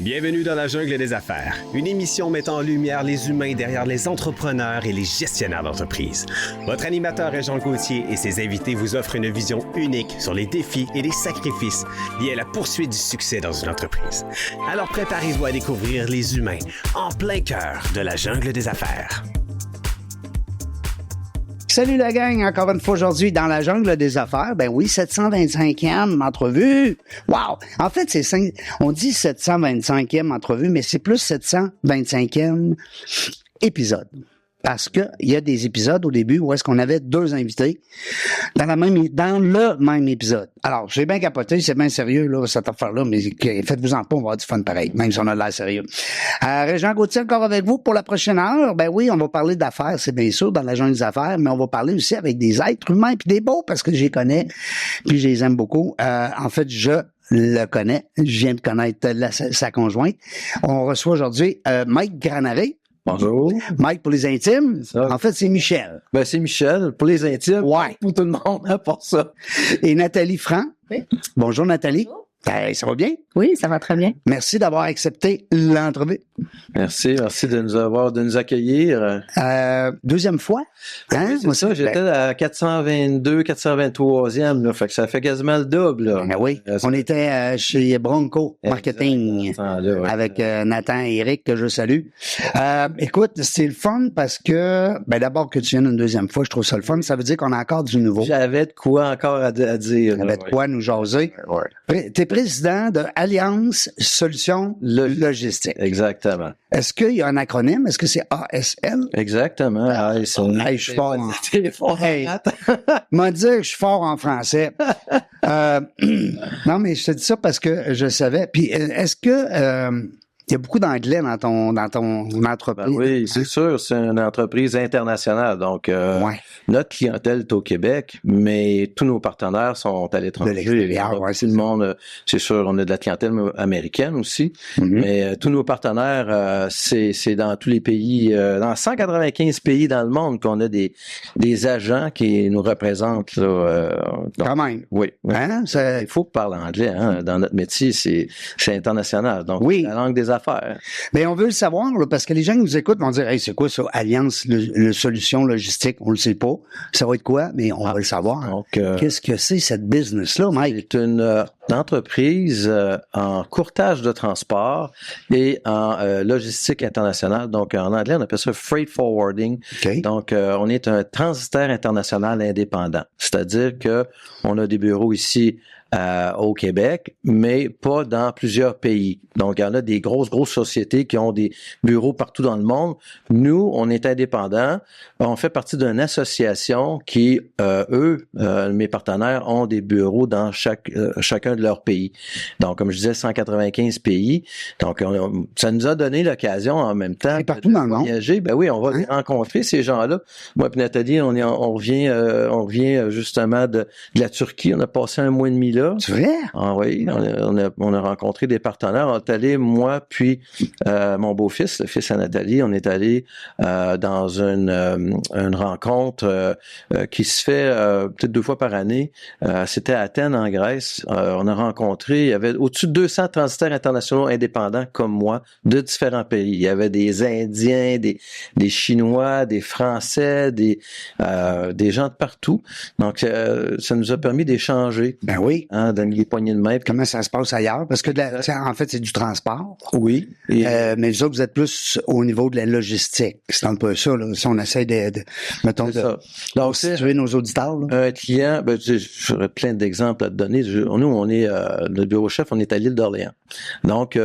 Bienvenue dans la jungle des affaires, une émission mettant en lumière les humains derrière les entrepreneurs et les gestionnaires d'entreprise. Votre animateur est Jean Gauthier et ses invités vous offrent une vision unique sur les défis et les sacrifices liés à la poursuite du succès dans une entreprise. Alors préparez-vous à découvrir les humains en plein cœur de la jungle des affaires. Salut la gang, encore une fois aujourd'hui dans la jungle des affaires. Ben oui, 725e entrevue. Wow! En fait, on dit 725e entrevue, mais c'est plus 725e épisode. Parce que il y a des épisodes au début où est-ce qu'on avait deux invités dans le même épisode. Alors, j'ai bien capoté, c'est bien sérieux, là, cette affaire-là, mais faites-vous-en pas, on va avoir du fun pareil, même si on a l'air sérieux. Régent Gauthier, encore avec vous pour la prochaine heure. Ben oui, on va parler d'affaires, c'est bien sûr, dans la jungle des affaires, mais on va parler aussi avec des êtres humains, puis des beaux, parce que je les connais, puis je les aime beaucoup. En fait, je le connais, je viens de connaître sa conjointe. On reçoit aujourd'hui Mike Granaré. Bonjour. Mike pour les intimes. En fait, c'est Michel. Ben, c'est Michel pour les intimes. Ouais. Pour tout le monde, à part ça. Et Nathalie Franc. Oui. Bonjour, Nathalie. Bonjour. Hey, ça va bien? Oui, ça va très bien. Merci d'avoir accepté l'entrevue. Merci de nous accueillir. Deuxième fois? Hein? Oui, c'est ça, j'étais à 423e, là, fait que ça fait quasiment le double, là. Ben oui, on était chez Bronco Marketing avec Nathan et Eric, que je salue. Écoute, c'est le fun parce que, ben d'abord que tu viennes une deuxième fois, je trouve ça le fun. Ça veut dire qu'on a encore du nouveau. J'avais de quoi encore à dire. J'avais de quoi nous jaser. Ouais. T'es président de Alliance Solutions Logistiques. Exactement. Est-ce qu'il y a un acronyme? Est-ce que c'est ASL? Exactement. Hey, je suis fort. Hey, m'a dit que je suis fort en français. Non, mais je te dis ça parce que je savais. Puis, est-ce que il y a beaucoup d'anglais dans ton entreprise? Ben oui, c'est sûr, c'est une entreprise internationale. Donc, notre clientèle est au Québec, mais tous nos partenaires sont à l'étranger. De l'extérieur, tout le monde, c'est sûr, on a de la clientèle américaine aussi, mais tous nos partenaires, c'est dans tous les pays, dans 195 pays dans le monde qu'on a des agents qui nous représentent. Là, donc, quand même. Oui. Hein? Il faut parler anglais. Hein? Dans notre métier, c'est international. Donc, oui. La langue des affaires. Mais on veut le savoir, là, parce que les gens qui nous écoutent vont dire, hey, c'est quoi ça, Alliance Solutions Logistiques? On le sait pas. Ça va être quoi? Mais on va le savoir. Donc, qu'est-ce que c'est, cette business-là, Mike? C'est une entreprise en courtage de transport et en logistique internationale. Donc, en anglais, on appelle ça freight forwarding. Okay. Donc, on est un transitaire international indépendant. C'est-à-dire que on a des bureaux ici au Québec, mais pas dans plusieurs pays. Donc, il y en a des grosses sociétés qui ont des bureaux partout dans le monde. Nous, on est indépendants. On fait partie d'une association qui, mes partenaires, ont des bureaux dans chacun de leurs pays. Donc, comme je disais, 195 pays. Donc, ça nous a donné l'occasion en même temps partout dans le monde. Voyager. Ben oui, on va rencontrer ces gens-là. Moi et Nathalie, on revient justement de la Turquie. On a passé un mois et demi là. C'est vrai? Ah oui, on a rencontré des partenaires. On est allé, moi, puis mon beau-fils, le fils à Nathalie, on est allé dans une rencontre qui se fait peut-être 2 fois par année. C'était à Athènes, en Grèce. On a rencontré, il y avait au-dessus de 200 transitaires internationaux indépendants comme moi, de différents pays. Il y avait des Indiens, des Chinois, des Français, des gens de partout. Donc, ça nous a permis d'échanger. Ben oui. Donner les poignées de main. Comment ça se passe ailleurs? Parce que, en fait, c'est du transport. Oui. Mais vous autres, vous êtes plus au niveau de la logistique. C'est un peu ça, là. Si on essaie mettons, de situer nos auditeurs, là. Un client, j'aurais plein d'exemples à te donner. Nous, on est, notre bureau chef, on est à l'île d'Orléans. Donc,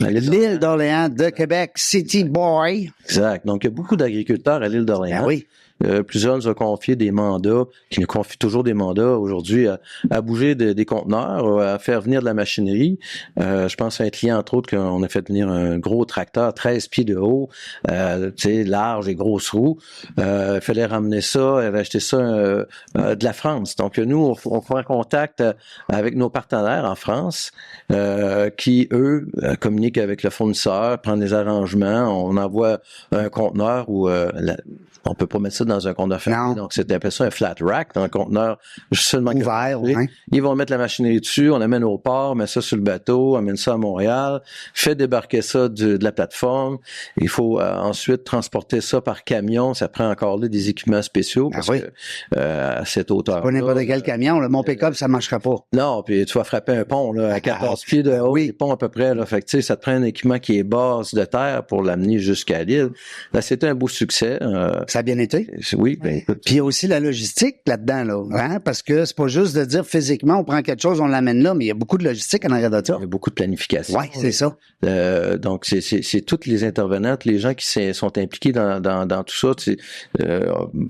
l'île d'Orléans de Québec, City Boy. Exact. Donc, il y a beaucoup d'agriculteurs à l'île d'Orléans. Ben oui. Plusieurs nous ont confié des mandats, qui nous confient toujours des mandats aujourd'hui, à bouger des conteneurs, à faire venir de la machinerie. Je pense à un client, entre autres, qu'on a fait venir un gros tracteur, 13 pieds de haut, large et grosses roues. Il fallait ramener ça, il avait acheté ça de la France. Donc, nous, on prend contact avec nos partenaires en France, qui, eux, communiquent avec le fournisseur, prennent des arrangements, on envoie un conteneur ou on peut pas mettre ça dans un conteneur fermé. Donc, c'était appelé ça un flat rack dans un conteneur seulement ouvert. Ouais. Ils vont mettre la machinerie dessus, on l'amène au port, met ça sur le bateau, amène ça à Montréal, fait débarquer ça de la plateforme. Il faut ensuite transporter ça par camion. Ça prend encore là des équipements spéciaux parce que à cette hauteur. Pas n'importe quel camion. Là, mon pick-up, ça marchera pas. Non, puis tu vas frapper un pont là, à 14 pieds de haut, les ponts à peu près. Là, fait que, tu sais, ça te prend un équipement qui est base de terre pour l'amener jusqu'à l'île. Là, c'était un beau succès. Ça a bien été. Oui. Ben, écoute. Puis il y a aussi la logistique là-dedans, là, hein? Parce que c'est pas juste de dire physiquement, on prend quelque chose, on l'amène là, mais il y a beaucoup de logistique en arrière de ça. Il y a beaucoup de planification. Oui, c'est ça. Donc, c'est toutes les intervenantes, les gens qui sont impliqués dans tout ça,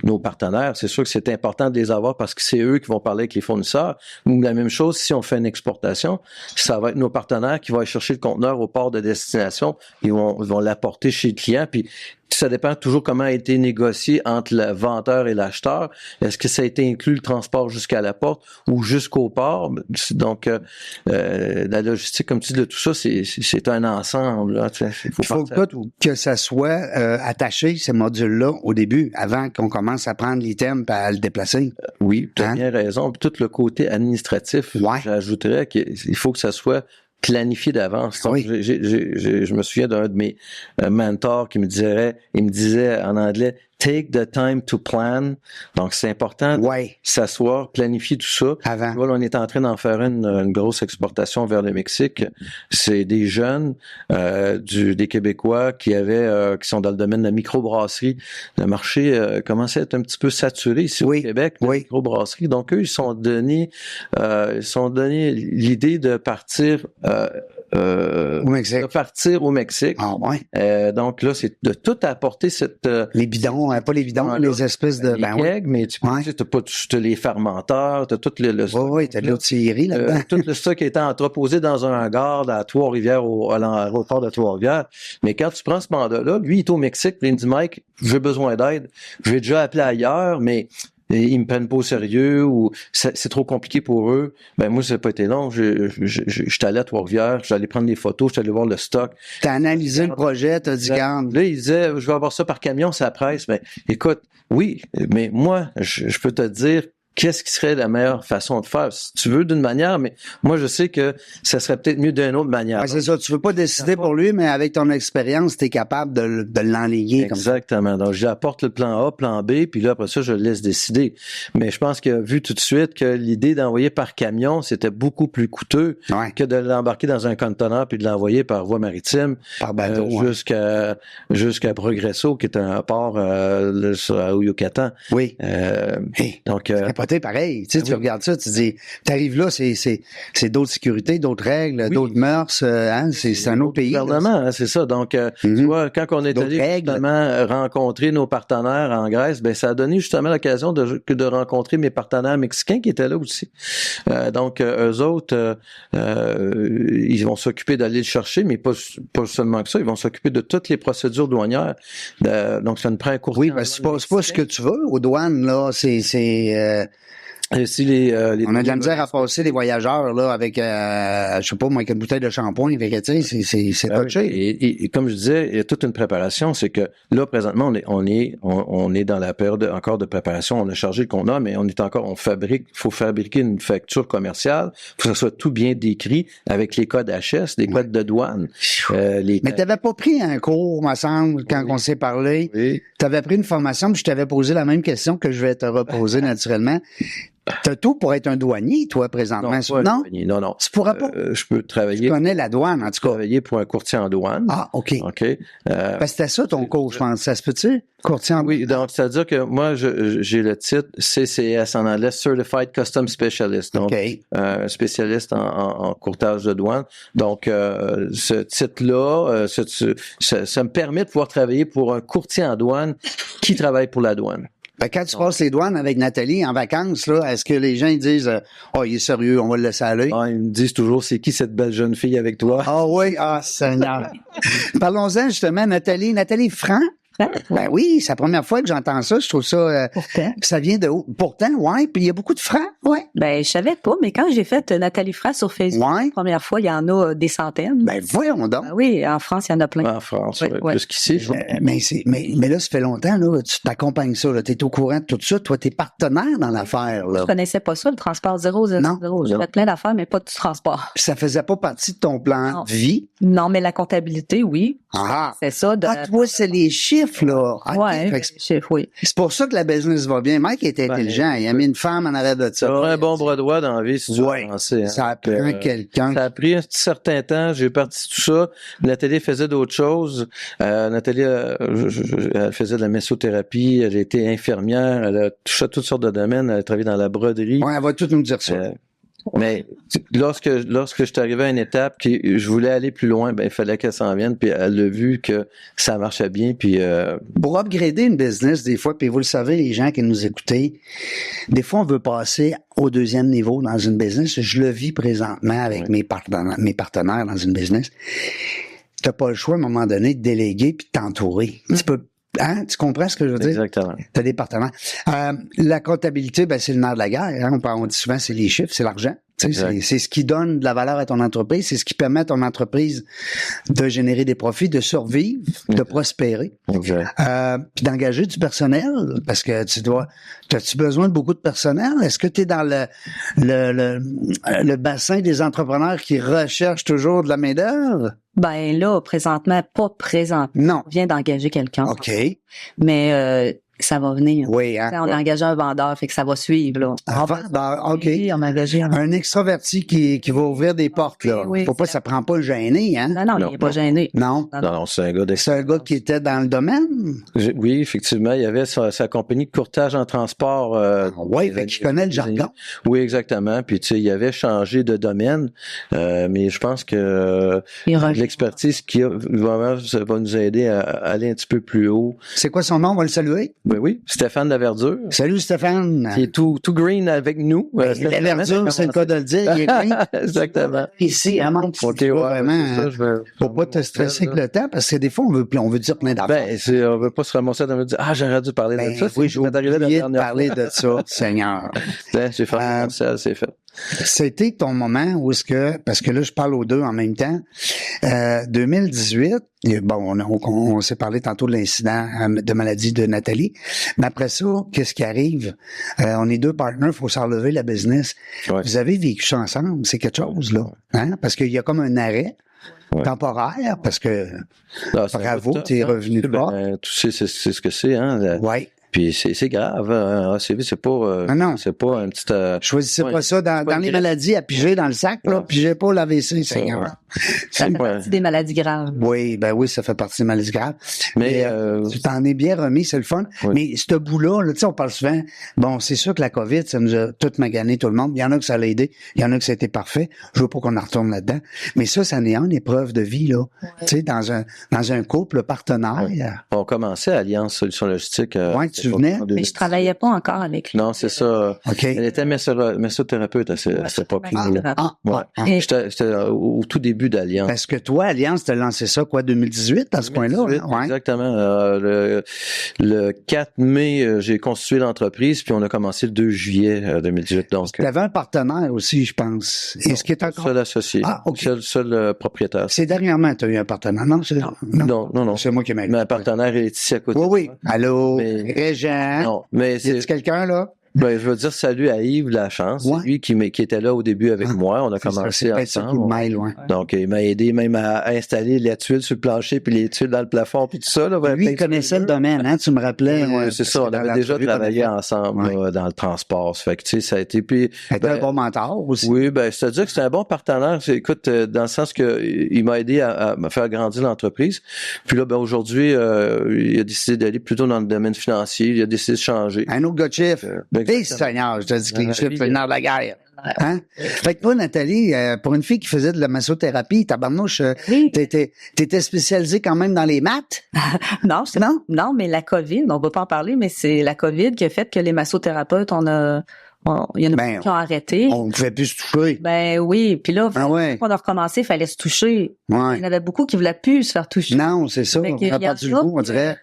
nos partenaires. C'est sûr que c'est important de les avoir parce que c'est eux qui vont parler avec les fournisseurs. Ou la même chose, si on fait une exportation, ça va être nos partenaires qui vont aller chercher le conteneur au port de destination. Ils vont l'apporter chez le client. Puis ça dépend toujours comment a été négocié entre le vendeur et l'acheteur. Est-ce que ça a été inclus le transport jusqu'à la porte ou jusqu'au port? Donc, la logistique, comme tu dis, de tout ça, c'est un ensemble. Là, Il faut pas que ça soit attaché, ces modules-là, au début, avant qu'on commence à prendre l'item et à le déplacer. Oui, tu as bien raison. Puis tout le côté administratif, j'ajouterais qu'il faut que ça soit planifié d'avance. Donc, je me souviens d'un de mes mentors qui me disait en anglais, take the time to plan. Donc, c'est important de s'asseoir, planifier tout ça. Avant. Voilà, on est en train d'en faire une grosse exportation vers le Mexique. C'est des jeunes, des Québécois qui sont dans le domaine de la microbrasserie. Le marché commençait à être un petit peu saturé ici au Québec, la microbrasserie. Donc, eux, ils sont donné l'idée de partir au Mexique. De partir au Mexique. Ah, ouais. Donc là, c'est de tout apporter cette... les bidons, pas les bidons, les espèces de... kegs, mais tu as les fermenteurs, tu as tout le oui, tu as de l'autre là-dedans. tout le stock était entreposé dans un hangar à Trois-Rivières, à l'aéroport de Trois-Rivières. Mais quand tu prends ce mandat-là, lui, il est au Mexique, puis il me dit, Mike, j'ai besoin d'aide. Je vais déjà appeler ailleurs, mais... Et ils me prennent pas au sérieux ou c'est trop compliqué pour eux. Ben moi, ça n'a pas été long. J'étais allé à Trois-Rivières, j'allais prendre des photos, j'étais allé voir le stock. T'as analysé le projet, t'as dit, garde. Là, ils disaient, je vais avoir ça par camion, c'est la presse. Ben, écoute, oui, mais moi, je peux te dire qu'est-ce qui serait la meilleure façon de faire? Si tu veux d'une manière, mais moi, je sais que ça serait peut-être mieux d'une autre manière. Ouais, c'est ça. Tu veux pas décider pour lui, mais avec ton expérience, tu es capable de l'enligner comme ça. Exactement. Donc, j'apporte le plan A, plan B, puis là, après ça, je le laisse décider. Mais je pense qu'il a vu tout de suite que l'idée d'envoyer par camion, c'était beaucoup plus coûteux que de l'embarquer dans un conteneur puis de l'envoyer par voie maritime. Par bateau, jusqu'à Progresso, qui est un port au Yucatan. Oui. Donc, pareil. Tu sais, tu regardes ça, tu dis, t'arrives là, c'est d'autres sécurités, d'autres règles, d'autres mœurs, c'est un autre pays. Gouvernement, c'est ça. Donc, tu vois, quand on est allé justement rencontrer nos partenaires en Grèce, ben ça a donné justement l'occasion de rencontrer mes partenaires mexicains qui étaient là aussi. Donc, eux autres, ils vont s'occuper d'aller le chercher, mais pas seulement que ça, ils vont s'occuper de toutes les procédures douanières. Donc, ça nous prend un court temps. Oui, ben c'est pas ce que tu veux aux douanes, là. Et si les on a de la misère à passer les voyageurs là avec je sais pas moi avec une bouteille de shampoing, tu sais, c'est touché. Et comme je disais, il y a toute une préparation, c'est que là présentement on est dans la période encore de préparation, on a chargé le conteneur, mais faut fabriquer une facture commerciale, faut que ça soit tout bien décrit avec les codes HS, les codes de douane. Mais t'avais pas pris un cours, me semble, quand on s'est parlé. Oui. T'avais pris une formation, puis je t'avais posé la même question que je vais te reposer naturellement. T'as tout pour être un douanier, toi, présentement. Non? Non. Tu pourras pas? Je peux travailler... Tu connais la douane, en tout cas. Travailler pour un courtier en douane. Ah, OK. OK. Parce que c'était ça ton cours, je pense. Ça se peut-tu? Courtier en douane? Oui, donc, c'est-à-dire que moi, j'ai le titre CCS en anglais, Certified Custom Specialist. Donc, spécialiste en courtage de douane. Donc, ce titre-là, ça me permet de pouvoir travailler pour un courtier en douane qui travaille pour la douane. Quand tu passes les douanes avec Nathalie en vacances, là, est-ce que les gens ils disent il est sérieux, on va le laisser aller? Ah, ils me disent toujours c'est qui cette belle jeune fille avec toi? Ah oui, Seigneur. Parlons-en justement, Nathalie Franc. Ben oui, c'est la première fois que j'entends ça. Je trouve ça... Pourtant. ça vient de haut. Pourtant, ouais, puis il y a beaucoup de francs, ouais. Ben, je savais pas, mais quand j'ai fait Nathalie Fra sur Facebook, Ouais. la première fois, il y en a des centaines. Ben voyons donc. Ben oui, en France, il y en a plein. En France, Ouais, ouais, ouais. plus qu'ici. Mais là, ça fait longtemps, là, tu t'accompagnes ça, là, t'es au courant de tout ça, toi, t'es partenaire dans l'affaire, là. Je connaissais pas ça, le transport zéro. Non. J'ai fait plein d'affaires, mais pas du transport. Ça faisait pas partie de ton plan Non. de vie. Non, mais la comptabilité, oui. Ah, C'est ça. ah, toi, c'est les chiffres, là. OK. Ouais, Fait que chef, oui. c'est pour ça que la business va bien. Mike est intelligent. Il a mis une femme en arrêt de Ça prend ça. un bon bras droit dans la vie si tu veux Ouais. avancer. Hein. Ça apprend quelqu'un. Ça a pris un certain temps. J'ai parti tout ça. Nathalie faisait d'autres choses. Nathalie, elle faisait de la messothérapie. Elle était infirmière. Elle a touché à toutes sortes de domaines. Elle a travaillé dans la broderie. Ouais, elle va tout nous dire ça. Mais lorsque je suis arrivé à une étape que je voulais aller plus loin, ben il fallait qu'elle s'en vienne. Puis elle a vu que ça marchait bien. Puis Pour upgrader une business, des fois, puis vous le savez, les gens qui nous écoutez, des fois, on veut passer au deuxième niveau dans une business. Je le vis présentement avec mes partenaires dans une business. T'as pas le choix, à un moment donné, de déléguer puis de t'entourer. Tu peux, hein? Tu comprends ce que je veux dire? exactement. T'as des partenaires. La comptabilité, ben, c'est le nerf de la guerre. Hein? On dit souvent, c'est les chiffres, c'est l'argent. Tu sais, c'est ce qui donne de la valeur à ton entreprise, c'est ce qui permet à ton entreprise de générer des profits, de survivre, de prospérer, Exact. puis d'engager du personnel, parce que t'as-tu besoin de beaucoup de personnel? Est-ce que tu es dans le bassin des entrepreneurs qui recherchent toujours de la main-d'œuvre? Ben là, présentement, pas présent. Non. On vient d'engager quelqu'un. OK. Mais ça va venir. Oui, hein? On a engagé un vendeur, fait que ça va suivre, là. OK. Oui, on a engagé Un extraverti qui va ouvrir des portes, là. Oui, Faut pas, ça prend pas le gêné, hein? Non, il n'est pas gêné. Non. Non, c'est un gars C'est un gars qui était dans le domaine? Oui, effectivement, il y avait sa compagnie de courtage en transport. Oui, fait qu'il connaît le jargon. Oui, exactement. Puis tu sais, il avait changé de domaine, mais je pense que Il revient. l'expertise qu'il a vraiment ça va nous aider à aller un petit peu plus haut. C'est quoi son nom? On va le saluer. Ben oui, Stéphane Laverdure, Salut, Stéphane. qui est tout green avec nous. La verdure, c'est le cas de le dire. Il est green. Exactement. Ici, à Manque. Ok, Tu vois, ouais, vraiment, c'est ça, je vais- faut pas te stresser avec le temps, parce que des fois, on veut dire plein d'affaires. Ben, on veut pas se ramasser dans le dire, j'aurais dû parler de ça. Oui, j'ai m'est arrivé la oublié de dernière parler fois. de ça, Seigneur. J'ai fait commercial, c'est fait. C'était ton moment où est-ce que, parce que là, je parle aux deux en même temps, 2018, bon, on s'est parlé tantôt de l'incident de maladie de Nathalie, mais après ça, qu'est-ce qui arrive? On est deux partenaires, faut s'en relever la business. Ouais. Vous avez vécu ça ensemble, c'est quelque chose, là, hein? Parce qu'il y a comme un arrêt temporaire, parce que, Non, c'est bravo, un peu t'es tough, hein. revenu de bord. Tu sais, c'est ce que c'est, hein. Ouais. Puis c'est grave, hein. C'est pas, non. c'est pas un petit, Choisissez ouais, pas ça dans pas les une maladies à piger dans le sac, là. Pigez pas l'AVC, Seigneur. ouais. Ça fait Ouais. partie des maladies graves. Oui, ben oui, ça fait partie des maladies graves. Mais, Tu t'en es bien remis, c'est le fun. Oui. Mais ce bout-là, là, tu sais, on parle souvent, bon, c'est sûr que la COVID, ça nous a tout magané tout le monde. Il y en a que ça l'a aidé, il y en a que ça a été parfait. Je veux pas qu'on en retourne là-dedans. Mais ça en est une épreuve de vie, là. Tu sais, dans un couple partenaire. on commençait à Alliance Solutions Logistiques. Ouais, tu venais. Mais je travaillais pas encore avec lui. Non, c'est ça. OK. Elle était messothérapeute à cette époque-là. Ouais. Et- J'étais au tout début d'Alliance. Parce que toi, Alliance, t'as lancé ça, quoi, 2018, à ce point-là? 2018, hein? Ouais. Exactement. Le 4 mai, j'ai constitué l'entreprise, puis on a commencé le 2 juillet 2018. Donc, Tu avais un partenaire aussi, je pense. Est-ce qu'il est encore... seul associé, Ah, OK. seul propriétaire. C'est dernièrement que tu as eu un partenaire, non? Non. C'est moi qui m'ai Ma partenaire est ici à côté. Oui. Allô, Mais- Régent? Non, mais Y a-tu quelqu'un, là? Ben, je veux dire salut à Yves Lachance. Ouais. C'est lui qui était là au début avec moi. On a commencé C'est peut-être ça qui ensemble. me mêle, ouais. Donc, il m'a aidé même à installer les tuiles sur le plancher puis les tuiles dans le plafond puis tout ça. Là, Lui, il connaissait le domaine, hein, tu me rappelais. Oui, c'est ça. On avait déjà travaillé ensemble Ouais. là, dans le transport. Ça fait que, tu sais, ça a été... Puis, C'était un bon mentor aussi. oui, ben, c'est-à-dire que c'est un bon partenaire. Écoute, dans le sens que il m'a aidé à me faire grandir l'entreprise. Puis là, ben, aujourd'hui, il a décidé d'aller plutôt dans le domaine financier. Il a décidé de changer. Un autre gars de chiffre. Ben, Hey, exactement. Seigneur, je te dis que les La chiffres, vie, c'est le nerf de la guerre. Hein? Fait que toi, Nathalie, pour une fille qui faisait de la massothérapie, tabarnouche, Oui. t'étais spécialisée quand même dans les maths? Non, mais la COVID, on va pas en parler, mais c'est la COVID qui a fait que les massothérapeutes, on a Il y en a Ben, beaucoup qui ont arrêté. On ne pouvait plus se toucher. Ben oui, puis là, Ah ouais. quand on a recommencé, il fallait se toucher. Il y Ouais. en avait beaucoup qui voulaient plus se faire toucher. Non, c'est ça. Fait On que a il y en perdu le a goût, on qui- dirait.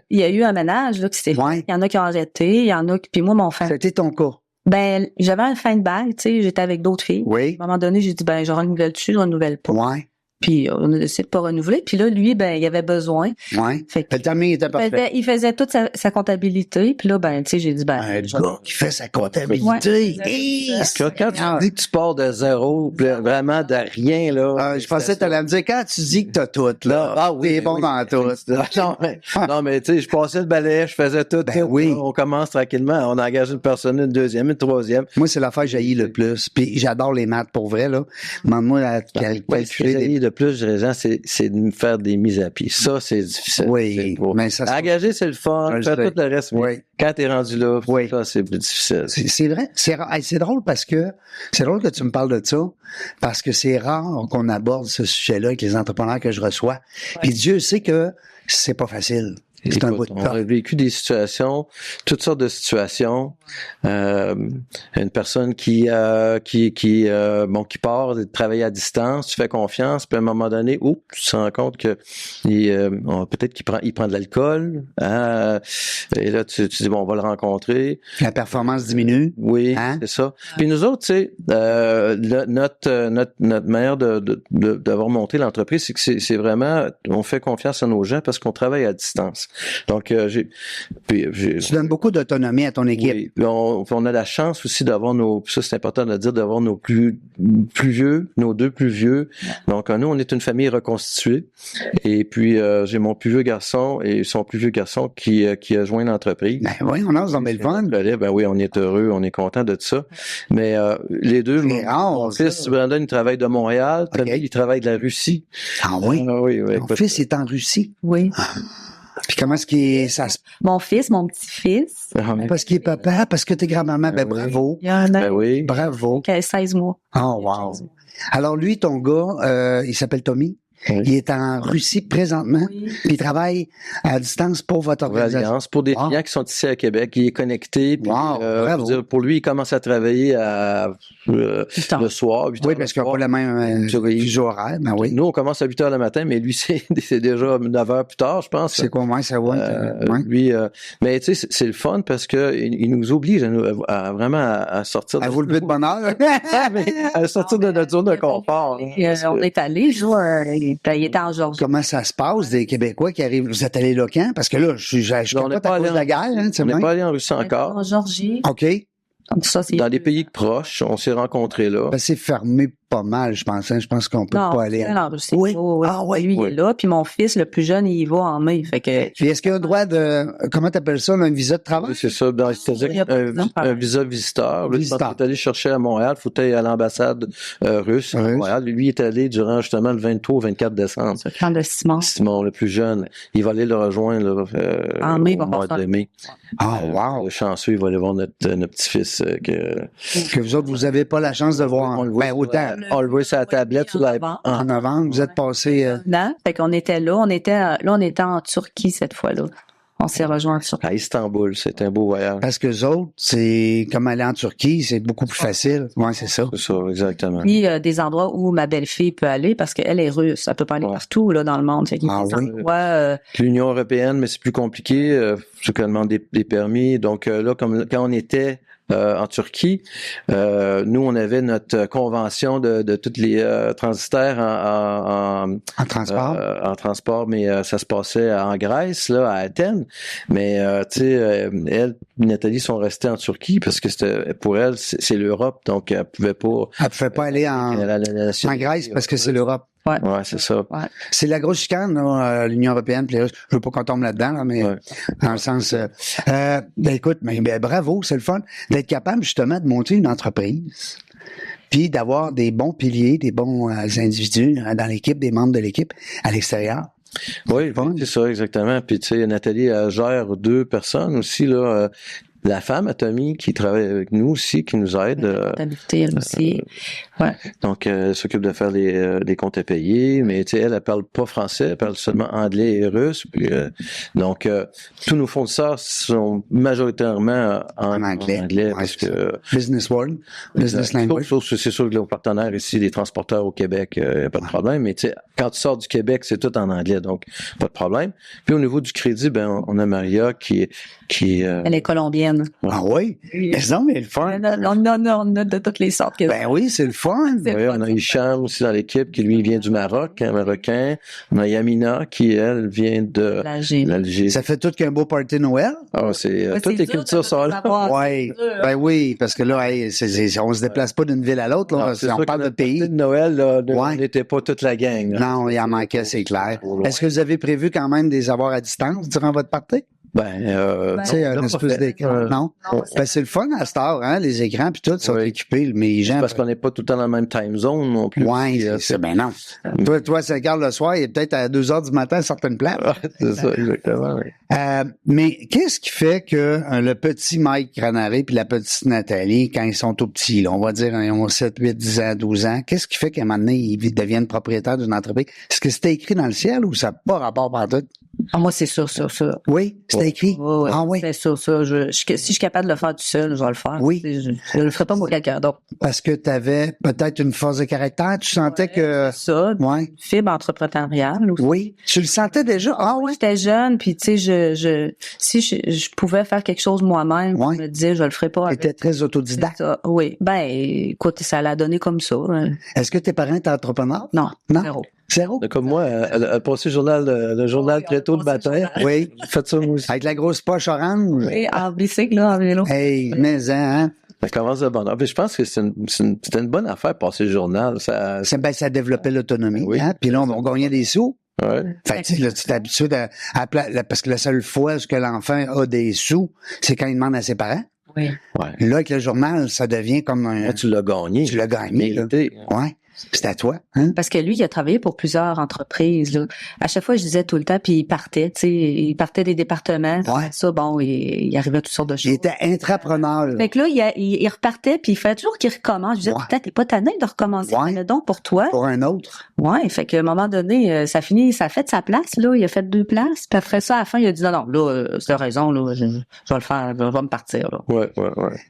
Il y a eu un ménage là qui s'est Ouais. fait. Il y en a qui ont arrêté, il y en a qui... Puis moi, mon frère, C'était ton cas. ben j'avais un fin de bague, tu sais, j'étais avec d'autres filles. Oui. À un moment donné, j'ai dit, ben je renouvelle-tu, je renouvelle pas. Ouais. Puis on a décidé de pas renouveler. Puis là, lui, ben il avait besoin. Ouais. Fait que Le timing était parfait. il faisait toute sa comptabilité. Puis là, ben tu sais, j'ai dit, ben Un je- gars qui fait sa comptabilité. Ouais. Hey, Parce que quand tu Seigneur. dis que tu pars de zéro, puis vraiment de rien, là. Je pensais que tu allais me dire, quand tu dis que t'as tout, là, Ah oui, t'es bon dans tout. Non, mais tu sais, je passais le balai, je faisais tout. Ben oui. On commence tranquillement. On a engagé une personne, une deuxième, une troisième. Moi, c'est l'affaire que j'haïs le plus. Puis j'adore les maths, pour vrai, là. Demande-moi à Ouais, ce que calculer des... j'ai de plus, je dirais, c'est de me faire des mises à pied. Ça, c'est difficile. Oui, C'est beau. mais ça... Engager, c'est le fun. Je Faire sais. tout le reste. mais Oui. Quand t'es rendu là, Oui. ça, c'est plus difficile. C'est vrai. C'est drôle parce que c'est drôle que tu me parles de ça parce que c'est rare qu'on aborde ce sujet-là avec les entrepreneurs que je reçois. Puis Dieu sait que c'est pas facile. C'est un bout Écoute, de on temps. a vécu des situations, toutes sortes de situations. Une personne qui part de travailler à distance, tu fais confiance, puis à un moment donné, tu te rends compte que peut-être qu'il prend de l'alcool. Et là, tu dis bon, on va le rencontrer. La performance diminue. Oui, Hein? c'est ça. Puis nous autres, tu sais, notre manière d'avoir monté l'entreprise, c'est que c'est vraiment, on fait confiance à nos gens parce qu'on travaille à distance. Donc, Tu donnes beaucoup d'autonomie à ton équipe. oui, puis on a la chance aussi d'avoir ça c'est important de le dire, d'avoir nos plus vieux, nos deux plus vieux. Donc, nous, on est une famille reconstituée. Et puis, j'ai mon plus vieux garçon et son plus vieux garçon qui a joint l'entreprise. Ben oui, on a dans le fun. Ben oui, on est heureux, on est content de ça. Mais les deux, C'est rare, mon ça. fils, Brandon, il travaille de Montréal. OK. Tommy, il travaille de la Russie. Ah oui? Ah oui, oui. Ton écoute, fils est en Russie. oui. Puis comment est-ce qu'il ça se Mon fils, mon petit-fils, parce qu'il est papa, parce que t'es grand-maman, ben oui. bravo. il y a un an, ben oui. Bravo. qui a 16 mois. Oh wow. Alors lui, ton gars, il s'appelle Tommy. Oui. Il est en Russie présentement. Oui. Puis il travaille à distance pour votre Pour organisation. Alliance, pour des Wow. clients qui sont ici à Québec, il est connecté. Puis, Wow, bravo. je veux dire, pour lui, il commence à travailler Tard. le soir. 8 Oui, heures parce le qu'il n'a soir. pas le même Oui. fuseau horaire. Ben oui. Nous, on commence à 8 heures le matin, mais lui, c'est déjà 9 heures plus tard, je pense. C'est quoi, moi, ça va? Ouais. Lui, mais tu sais, c'est le fun parce que il nous oblige vraiment à sortir À vous lever de bonne heure. à sortir de notre zone de confort. hein, parce On que- est allé, il était en Georgie. Comment ça se passe des Québécois qui arrivent? Vous êtes allés là quand? Parce que là, je on n'est capote pas à allé cause de la guerre, hein, tu sais on n'est bien. pas allé en Russie En encore. Georgie. OK. Donc ça, c'est... Dans des pays proches, on s'est rencontrés là. Ben, c'est fermé pas mal, je pense. Hein. Je pense qu'on peut Non, pas aller. c'est en Russie. Oui. Oh, oui. Ah, oui. Lui, il Oui. est là. Puis mon fils, le plus jeune, il y va en mai. Fait que... Puis est-ce qu'il y a un droit de, comment t'appelles ça, là, un visa de travail? Oui, c'est ça. C'est-à-dire Il y a pas de visa, un visa visiteur. Lui, Visiteur. quand il est allé chercher à Montréal, il faut aller à l'ambassade russe à Russe. Montréal. Lui, il est allé durant justement le 23 au 24 décembre. Ce camp de Simon. Simon, le plus jeune, il va aller le rejoindre là, En mai, il au va mois faire de ça. mai. Ah, wow. Le chanceux, il va aller voir notre petit-fils. Que vous autres, vous avez pas la chance de voir. Ben, autant. On le voit sur la tablette. sur la- En novembre, vous êtes passé, Non, fait qu'on était là. On était en Turquie cette fois-là. On s'est rejoint en Turquie. à Istanbul. C'est un beau voyage. parce que les autres, c'est comme aller en Turquie, c'est beaucoup plus facile. Ouais, c'est ça. C'est ça, exactement. Puis des endroits où ma belle-fille peut aller parce qu'elle est russe. Elle peut pas aller Ouais. partout là dans le monde. Fait qu'il y a Ah des oui. endroits, L'Union européenne, mais c'est plus compliqué. C'est qu'on demande des permis. Donc là, comme quand on était en Turquie, nous, on avait notre convention de toutes les transitaires En transport. en transport, mais ça se passait en Grèce, là, à Athènes. Mais tu sais, elle, Nathalie, sont restées en Turquie parce que c'était pour elle, c'est l'Europe, donc elle pouvait pas. Elle ne pouvait pas aller en Grèce parce que c'est l'Europe. Ouais, c'est ça. C'est la grosse chicane, là, l'Union européenne. Puis là, je veux pas qu'on tombe là-dedans, là, mais Ouais. dans le sens... ben écoute, ben, bravo, c'est le fun d'être capable justement de monter une entreprise puis d'avoir des bons piliers, des bons individus dans l'équipe, des membres de l'équipe à l'extérieur. Oui, Fun. c'est ça, exactement. Puis tu sais, Nathalie elle gère 2 personnes aussi, là. la femme à Tommy qui travaille avec nous aussi, qui nous aide. Comptabilité, elle aussi. Ouais. Donc, elle s'occupe de faire les comptes à payer, mais tu sais, elle parle pas français, elle parle seulement anglais et russe. Puis, donc, tous nos fournisseurs sont majoritairement en anglais Ouais, parce c'est que Business World, Business Language. sauf que c'est sûr que nos partenaires ici, les transporteurs au Québec, il n'y a pas de problème. Mais tu sais, quand tu sors du Québec, c'est tout en anglais, donc pas de problème. Puis au niveau du crédit, ben on a Maria qui Elle est colombienne. Ah oui? Mais non, mais le fun. On a de toutes les sortes. Ben oui, c'est le fun. C'est oui, fun, on a c'est Hicham aussi dans l'équipe qui lui vient du Maroc, un Marocain. On a Yamina qui elle vient de l'Algérie. Ça fait tout qu'un beau party Noël. Ah, c'est toutes les cultures sont là. Oui, ben oui, parce que là, hey, on se déplace pas d'une ville à l'autre, là. C'est On sûr parle que de pays. de Noël, là, Ouais. on n'était pas toute la gang. Là. Non, il en manquait, c'est clair. Ouais. Est-ce que vous avez prévu quand même des avoirs à distance durant votre party? Tu sais, un espèce d'écran. Non? Ben, c'est le fun à cette heure, hein, les écrans puis tout sont équipés, mais les gens. Parce qu'on n'est pas tout le temps dans la même time zone non plus. Oui, c'est ben non. Toi, 5 heures le soir, il est peut-être à 2 heures du matin à certaines places. C'est ça, exactement. Oui. Mais qu'est-ce qui fait que le petit Mike Granaré puis la petite Nathalie, quand ils sont tout petits, là, on va dire, ils ont 7, 8, 10 ans, 12 ans, qu'est-ce qui fait qu'à un moment donné, ils deviennent propriétaires d'une entreprise? Est-ce que c'était écrit dans le ciel ou ça n'a pas rapport par tout? Ah, moi, c'est ça. Oui, c'était écrit. Ouais. Ah oui. C'est ça. Si je suis capable de le faire tout seul, je vais le faire. Oui. Je le ferai pas pour quelqu'un d'autre. Parce que tu avais peut-être une force de caractère, tu sentais que... C'est ça. Ouais. Fibre entrepreneuriale aussi. Oui. Tu le sentais déjà? Ah oui. J'étais jeune, puis tu sais, si je pouvais faire quelque chose moi-même, Ouais. je me disais, je le ferais pas. Tu étais très autodidacte. Ça. Oui. Ben, écoute, ça l'a donné comme ça. Hein. Est-ce que tes parents étaient entrepreneurs? Non. Non? Zéro. Zéro? Comme moi, elle a passé le journal très tôt le matin. Oui. Faites ça, moi aussi. Avec la grosse poche orange. Oui, en bicycle, là, en vélo. Hey, mais hein? Ça commence de bonne heure. Puis je pense que c'était une bonne affaire, passer le journal. Ça, Ça développait l'autonomie. Oui. Hein? Puis là, on gagnait des sous. ouais. Fait que, tu sais, là, tu t'es habitué parce que la seule fois que l'enfant a des sous, c'est quand il demande à ses parents. Oui. Ouais. Là, avec le journal, ça devient comme un... Là, tu l'as gagné. Tu l'as gagné, là. Mérité. Ouais. C'est à toi, hein? Parce que lui, il a travaillé pour plusieurs entreprises. Là. À chaque fois, je disais tout le temps, puis il partait, tu sais, il partait des départements. Ouais. Ça, bon, il arrivait à toutes sortes de Il choses. était intrapreneur. Fait que là, il repartait, puis il fallait toujours qu'il recommence. Je disais, Ouais. peut-être, t'es pas tanné de recommencer. Ouais. Fais-le donc pour toi. Pour un autre. Ouais, fait qu'à un moment donné, ça a fait sa place, là. Il a fait 2 places. Puis après ça, à la fin, il a dit, non, là, c'est raison, là, je vais le faire, je vais me partir, là. Ouais.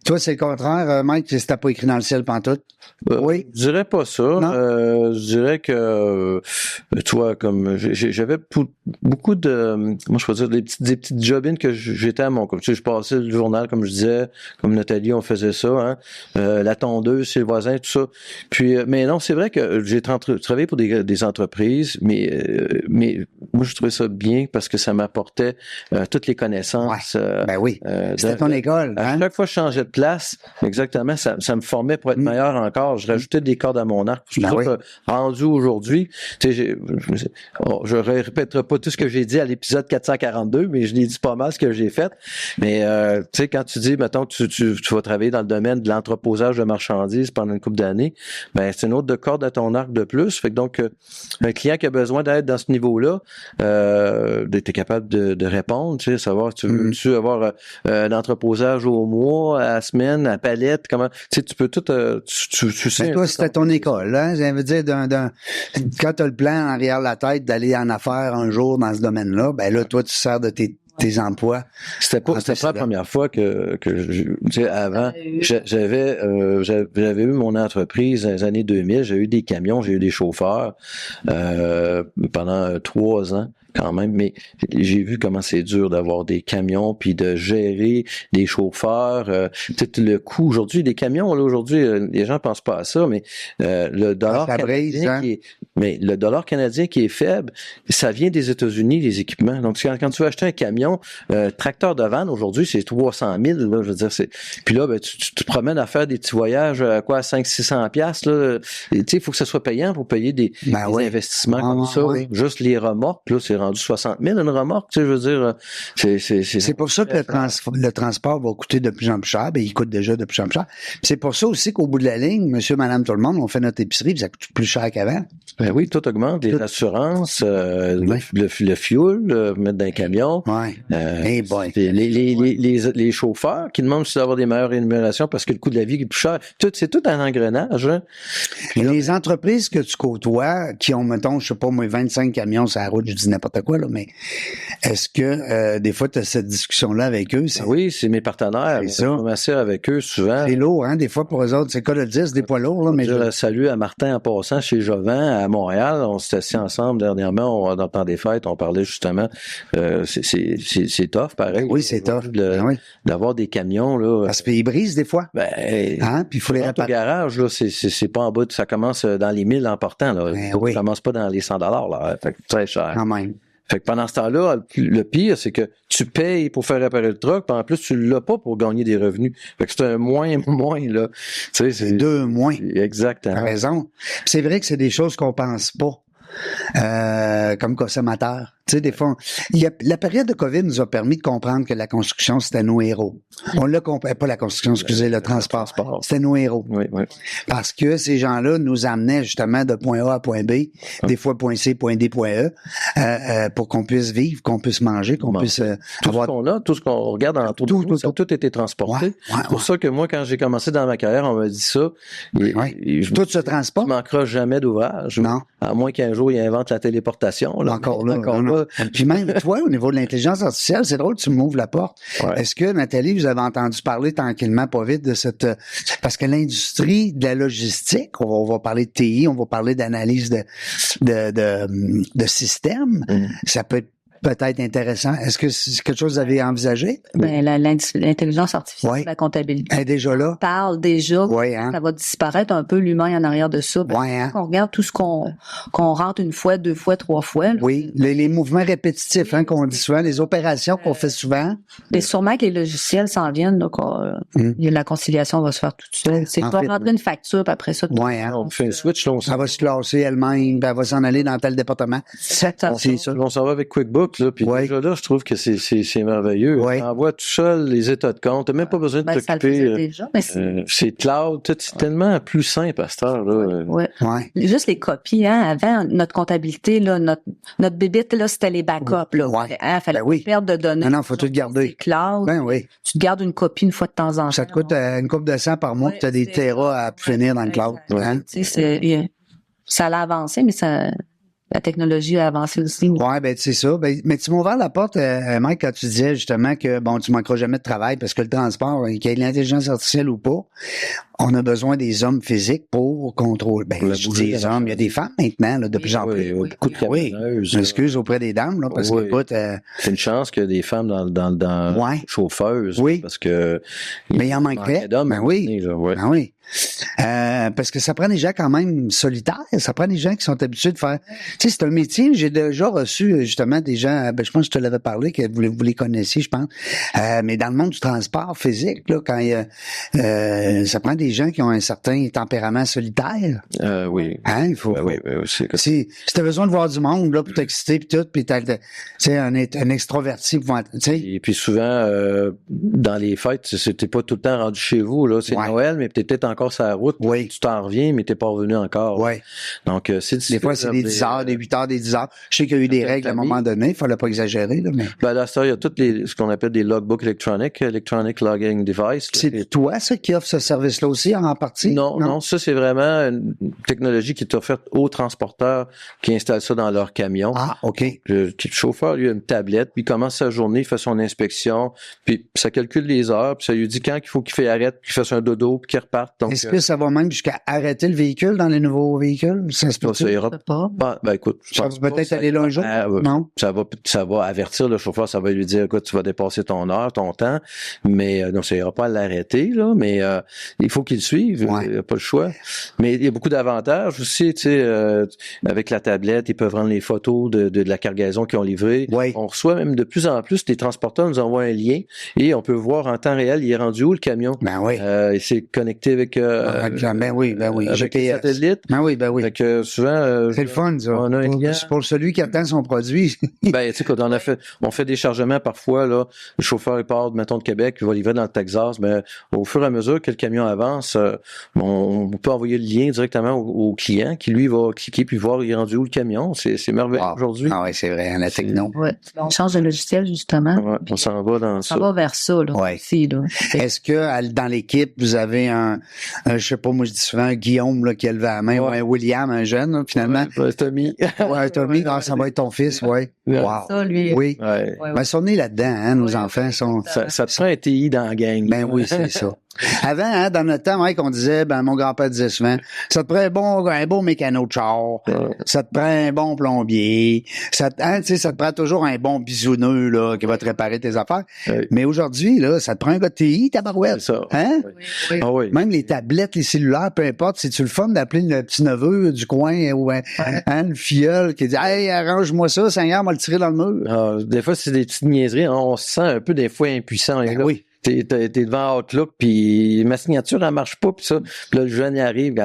Toi, c'est le contraire, Mike, c'était pas écrit dans le ciel pantoute. Oui. Je dirais pas ça. Non. Je dirais que toi, comme j'avais beaucoup de, moi je peux dire des petites job-ins que j'étais à mon compte. Tu sais, je passais le journal, comme je disais, comme Nathalie, on faisait ça, hein. La tondeuse, chez le voisin, tout ça. Puis, mais non, c'est vrai que j'ai travaillé pour des entreprises, mais moi je trouvais ça bien parce que ça m'apportait toutes les connaissances. Ben oui. C'était ton école, À hein? chaque fois que je changeais de place, exactement, ça me formait pour être meilleur encore. Je rajoutais des cordes à mon arc. Je Ben trouve oui. que rendu aujourd'hui, tu sais, je répéterai pas tout ce que j'ai dit à l'épisode 442, mais je l'ai dit pas mal ce que j'ai fait. Mais tu sais, quand tu dis, mettons, que tu vas travailler dans le domaine de l'entreposage de marchandises pendant une couple d'années, ben c'est une autre de corde à ton arc de plus. Fait que donc, un client qui a besoin d'aide dans ce niveau-là, t'es capable de répondre, tu sais, savoir, tu veux-tu avoir un entreposage au mois, à la semaine, à la palette, comment, tu sais, tu peux tout, tu sais. Mais toi, c'était ton école, hein? Ça veut dire, quand tu as le plan en arrière de la tête d'aller en affaires un jour dans ce domaine-là, ben là, toi, tu sers de tes emplois. C'était pas la première fois que tu sais, avant, j'avais eu mon entreprise dans les années 2000, j'ai eu des camions, j'ai eu des chauffeurs, pendant 3 ans. Quand même, mais j'ai vu comment c'est dur d'avoir des camions puis de gérer des chauffeurs. Peut-être le coût aujourd'hui des camions, là aujourd'hui, les gens pensent pas à ça, mais le dollar canadien le dollar canadien qui est faible, ça vient des États-Unis, les équipements. Donc quand tu veux acheter un camion, tracteur de vanne aujourd'hui, c'est 300 000. Là, je veux dire, puis là, ben, tu te promènes à faire des petits voyages à 500-600 $. Là, tu sais, il faut que ça soit payant pour payer des investissements comme ça. Oui. Juste les remorques, là, c'est rendu 60 000 une remorque, tu sais, je veux dire, C'est pour ça que le transport va coûter de plus en plus cher. Ben, il coûte déjà de plus en plus cher. Puis c'est pour ça aussi qu'au bout de la ligne, monsieur, madame, tout le monde, on fait notre épicerie, puis ça coûte plus cher qu'avant. Ben oui, tout augmente, les assurances, le fuel, mettre dans un camion. Ouais. Hey boy. Les chauffeurs qui demandent aussi d'avoir des meilleures rémunérations parce que le coût de la vie est plus cher. C'est tout un engrenage, hein. Et les entreprises que tu côtoies, qui ont, mettons, je sais pas, moi, 25 camions sur la route, je dis n'importe quoi, là, mais est-ce que des fois, tu as cette discussion-là avec eux? Ben oui, c'est mes partenaires. C'est ça. Je m'assire avec eux souvent. C'est lourd, hein? Des fois, pour eux autres, c'est quoi le 10, des poids lourds, là, mais Je salue à Martin en passant chez Jovan à Montréal. On s'est assis ensemble dernièrement, dans le temps des fêtes, on parlait justement, c'est tough, pareil. Oui, c'est tough. Ben oui. D'avoir des camions, là. Parce qu'ils brisent des fois. Ben, Hein? Puis il faut les au réparer. garage, là, c'est pas en bas, ça commence dans les 1000 en partant, là. Ben oui. Ça commence pas dans les 100 là. Fait que très cher. Quand même. Fait que pendant ce temps-là, le pire, c'est que tu payes pour faire réparer le truck, puis en plus, tu l'as pas pour gagner des revenus. Fait que c'est un moins, là. Tu sais, C'est 2 moins. Exactement. T'as raison. Puis c'est vrai que c'est des choses qu'on pense pas. Comme consommateur. Tu sais, des fois, la période de COVID nous a permis de comprendre que la construction, c'était nos héros. On l'a compris, pas la construction, excusez, le transport. C'était nos héros. Oui, oui. Parce que ces gens-là nous amenaient justement de point A à point B, des fois point C, point D, point E, pour qu'on puisse vivre, qu'on puisse manger, qu'on puisse Tout avoir... ce qu'on a, tout ce qu'on regarde en tout a été transporté. Ouais, C'est pour ça que moi, quand j'ai commencé dans ma carrière, on m'a dit ça. Tout se transporte. Tu manqueras jamais d'ouvrage. Non. À moins qu'un jour, il invente la téléportation. Là. Encore là. Encore non, là. non. Puis même toi, au niveau de l'intelligence artificielle, c'est drôle, tu m'ouvres la porte. Ouais. Est-ce que, Nathalie, vous avez entendu parler tranquillement, pas vite, de cette... Parce que l'industrie de la logistique, on va parler de TI, on va parler d'analyse de système, ça peut être peut-être intéressant. Est-ce que c'est quelque chose que vous avez envisagé? Ben, l'intelligence artificielle, Ouais. la comptabilité. Elle est déjà là? Parle déjà. Oui, hein? Ça va disparaître un peu l'humain en arrière de ça. Ouais, hein? On regarde tout ce qu'on rentre une fois, 2 fois, 3 fois. Là. Oui, les mouvements répétitifs, hein, qu'on dit souvent, les opérations qu'on fait souvent. Et sûrement que les logiciels s'en viennent, donc la conciliation va se faire toute seule. C'est En tu vas fait, rentrer une facture, puis après ça, Oui, hein? On fait un switch, là, Ça va se classer elle-même, puis elle va s'en aller dans tel département. exactement. C'est ça. on s'en va avec QuickBooks, là, puis Ouais. déjà là, je trouve que c'est merveilleux. Ouais. Tu envoies tout seul les états de compte, t'as même pas besoin de Ben, ça le faisait t'occuper. déjà, mais C'est cloud, c'est tellement plus simple à cette heure, là. ouais. Ouais. Juste les copies, hein. Avant, notre comptabilité, là, notre bébite, là, c'était les backups, là. Ouais. Hein, fallait Ben oui. pas perdre de données. Non, faut tout garder. C'est cloud. Ben oui. Tu te gardes une copie une fois de temps en temps. Ça te coûte une couple de cents par mois, Ouais, puis tu as des c'est- terras à finir dans le cloud. Exact. Hein? Tu sais, ça a avancé, mais la technologie a avancé aussi. Ouais, ben c'est ça. Ben, mais tu m'as ouvert la porte, Mike, quand tu disais justement que bon, tu manqueras jamais de travail parce que le transport, qu'il y ait l'intelligence artificielle ou pas, on a besoin des hommes physiques pour contrôler. Ben, Pour la je bouger dis des hommes, il y a des femmes maintenant, là, de plus en plus. beaucoup de Oui. camionneuses, Je m'excuse auprès des dames, là, parce que Oui. écoute, C'est une chance qu'il y a des femmes dans Ouais. chauffeuses. Oui. Parce que. mais il en manquait. d'hommes. Ben oui. Ouais. Ben oui. Parce que ça prend des gens quand même solitaires, ça prend des gens qui sont habitués de faire. Tu sais, c'est un métier. J'ai déjà reçu justement des gens. Ben, je pense que je te l'avais parlé, que vous les connaissiez, je pense. Mais dans le monde du transport physique, là, quand il y a, ça prend des gens qui ont un certain tempérament solitaire. Oui. Hein, il faut. Ben oui, c'est que Si t'as besoin de voir du monde là pour t'exciter puis tout, puis tu sais un extroverti, tu sais. Et puis souvent, dans les fêtes, c'était pas tout le temps rendu chez vous. Là, c'est Ouais. Noël, mais t'es peut-être encore sur la route. Oui. Tu t'en reviens, mais t'es pas revenu encore. Ouais. Donc, c'est difficile. Des fois, c'est des 10 heures, des 8 heures, des 10 heures. Je sais qu'il y a eu des règles à un moment donné. Il fallait pas exagérer, là, mais. Ben, là, ça, il y a toutes ce qu'on appelle des logbooks électroniques, electronic logging device. C'est toi, ça, qui offre ce service-là aussi, en partie? Non, ça, c'est vraiment une technologie qui est offerte aux transporteurs qui installent ça dans leur camion. Ah, OK. Le chauffeur, lui, a une tablette, puis il commence sa journée, il fait son inspection, puis ça calcule les heures, puis ça lui dit quand il faut qu'il fait arrête, qu'il fasse un dodo, puis qu'il reparte. Donc, Est-ce que ça va même jusqu'à arrêter le véhicule dans les nouveaux véhicules? Ça se peut ça ira Je sais pas. Ben, écoute, je Ça pense va pas peut-être que aller là un jour? Non? Ça va avertir le chauffeur, ça va lui dire, écoute, tu vas dépasser ton heure, ton temps, mais non, ça ira pas à l'arrêter, là, mais il faut qu'il le suive, Ouais. il n'y a pas le choix. Mais il y a beaucoup d'avantages aussi, tu sais, avec la tablette, ils peuvent rendre les photos de la cargaison qu'ils ont livrée. Oui. On reçoit même de plus en plus, les transporteurs nous envoient un lien et on peut voir en temps réel, il est rendu où le camion. Ben oui. Il s'est connecté avec Ben oui. avec GPS. les satellites. Ben oui. Fait que souvent, C'est le fun, ça. on a un client. C'est pour celui qui attend son produit. Ben, tu sais, quand on fait des chargements parfois, là, le chauffeur, il part, mettons, de Québec, il va livrer dans le Texas, mais au fur et à mesure que le camion avance, on peut envoyer le lien directement au client qui, lui, va cliquer puis voir, il est rendu où le camion. C'est merveilleux aujourd'hui. Ah oui, c'est vrai, la techno. Ouais. On change de logiciel, justement. Ouais, on s'en va dans ça. On va vers ça, là. Ouais. Ici, là. Est-ce que dans l'équipe, vous avez je sais pas, moi je dis souvent un Guillaume là, qui a levé la main, ou un William, un jeune, là, finalement. Ouais, Tommy. Ouais, Tommy, ça va être ton fils, ouais. Ouais. Wow. Ça, lui. Oui. Ouais. Ben, ils sont nés là-dedans, hein, nos enfants sont. Ça te prend un TI dans la gang. Ben oui, c'est ça. Avant, hein, dans notre temps, Mike, on disait, mon grand-père disait souvent, ça te prend un bon mécano de char, ça te prend un bon plombier, ça te prend toujours un bon bisouneux, là, qui va te réparer tes affaires. Ouais. Mais aujourd'hui, là, ça te prend un gars de TI, tabarouette. C'est ça. Hein? Oui. Ah oui. Même les tablettes, les cellulaires, peu importe, c'est-tu le fun d'appeler le petit neveu du coin ou le filleul qui dit, hey, arrange-moi ça, Seigneur, m'a le tirer dans le mur. Ah, des fois, c'est des petites niaiseries. Hein. On se sent un peu, des fois, impuissant. Ben là. oui. T'es devant Outlook, puis ma signature, elle marche pas, puis ça. Puis là, le jeune, il arrive,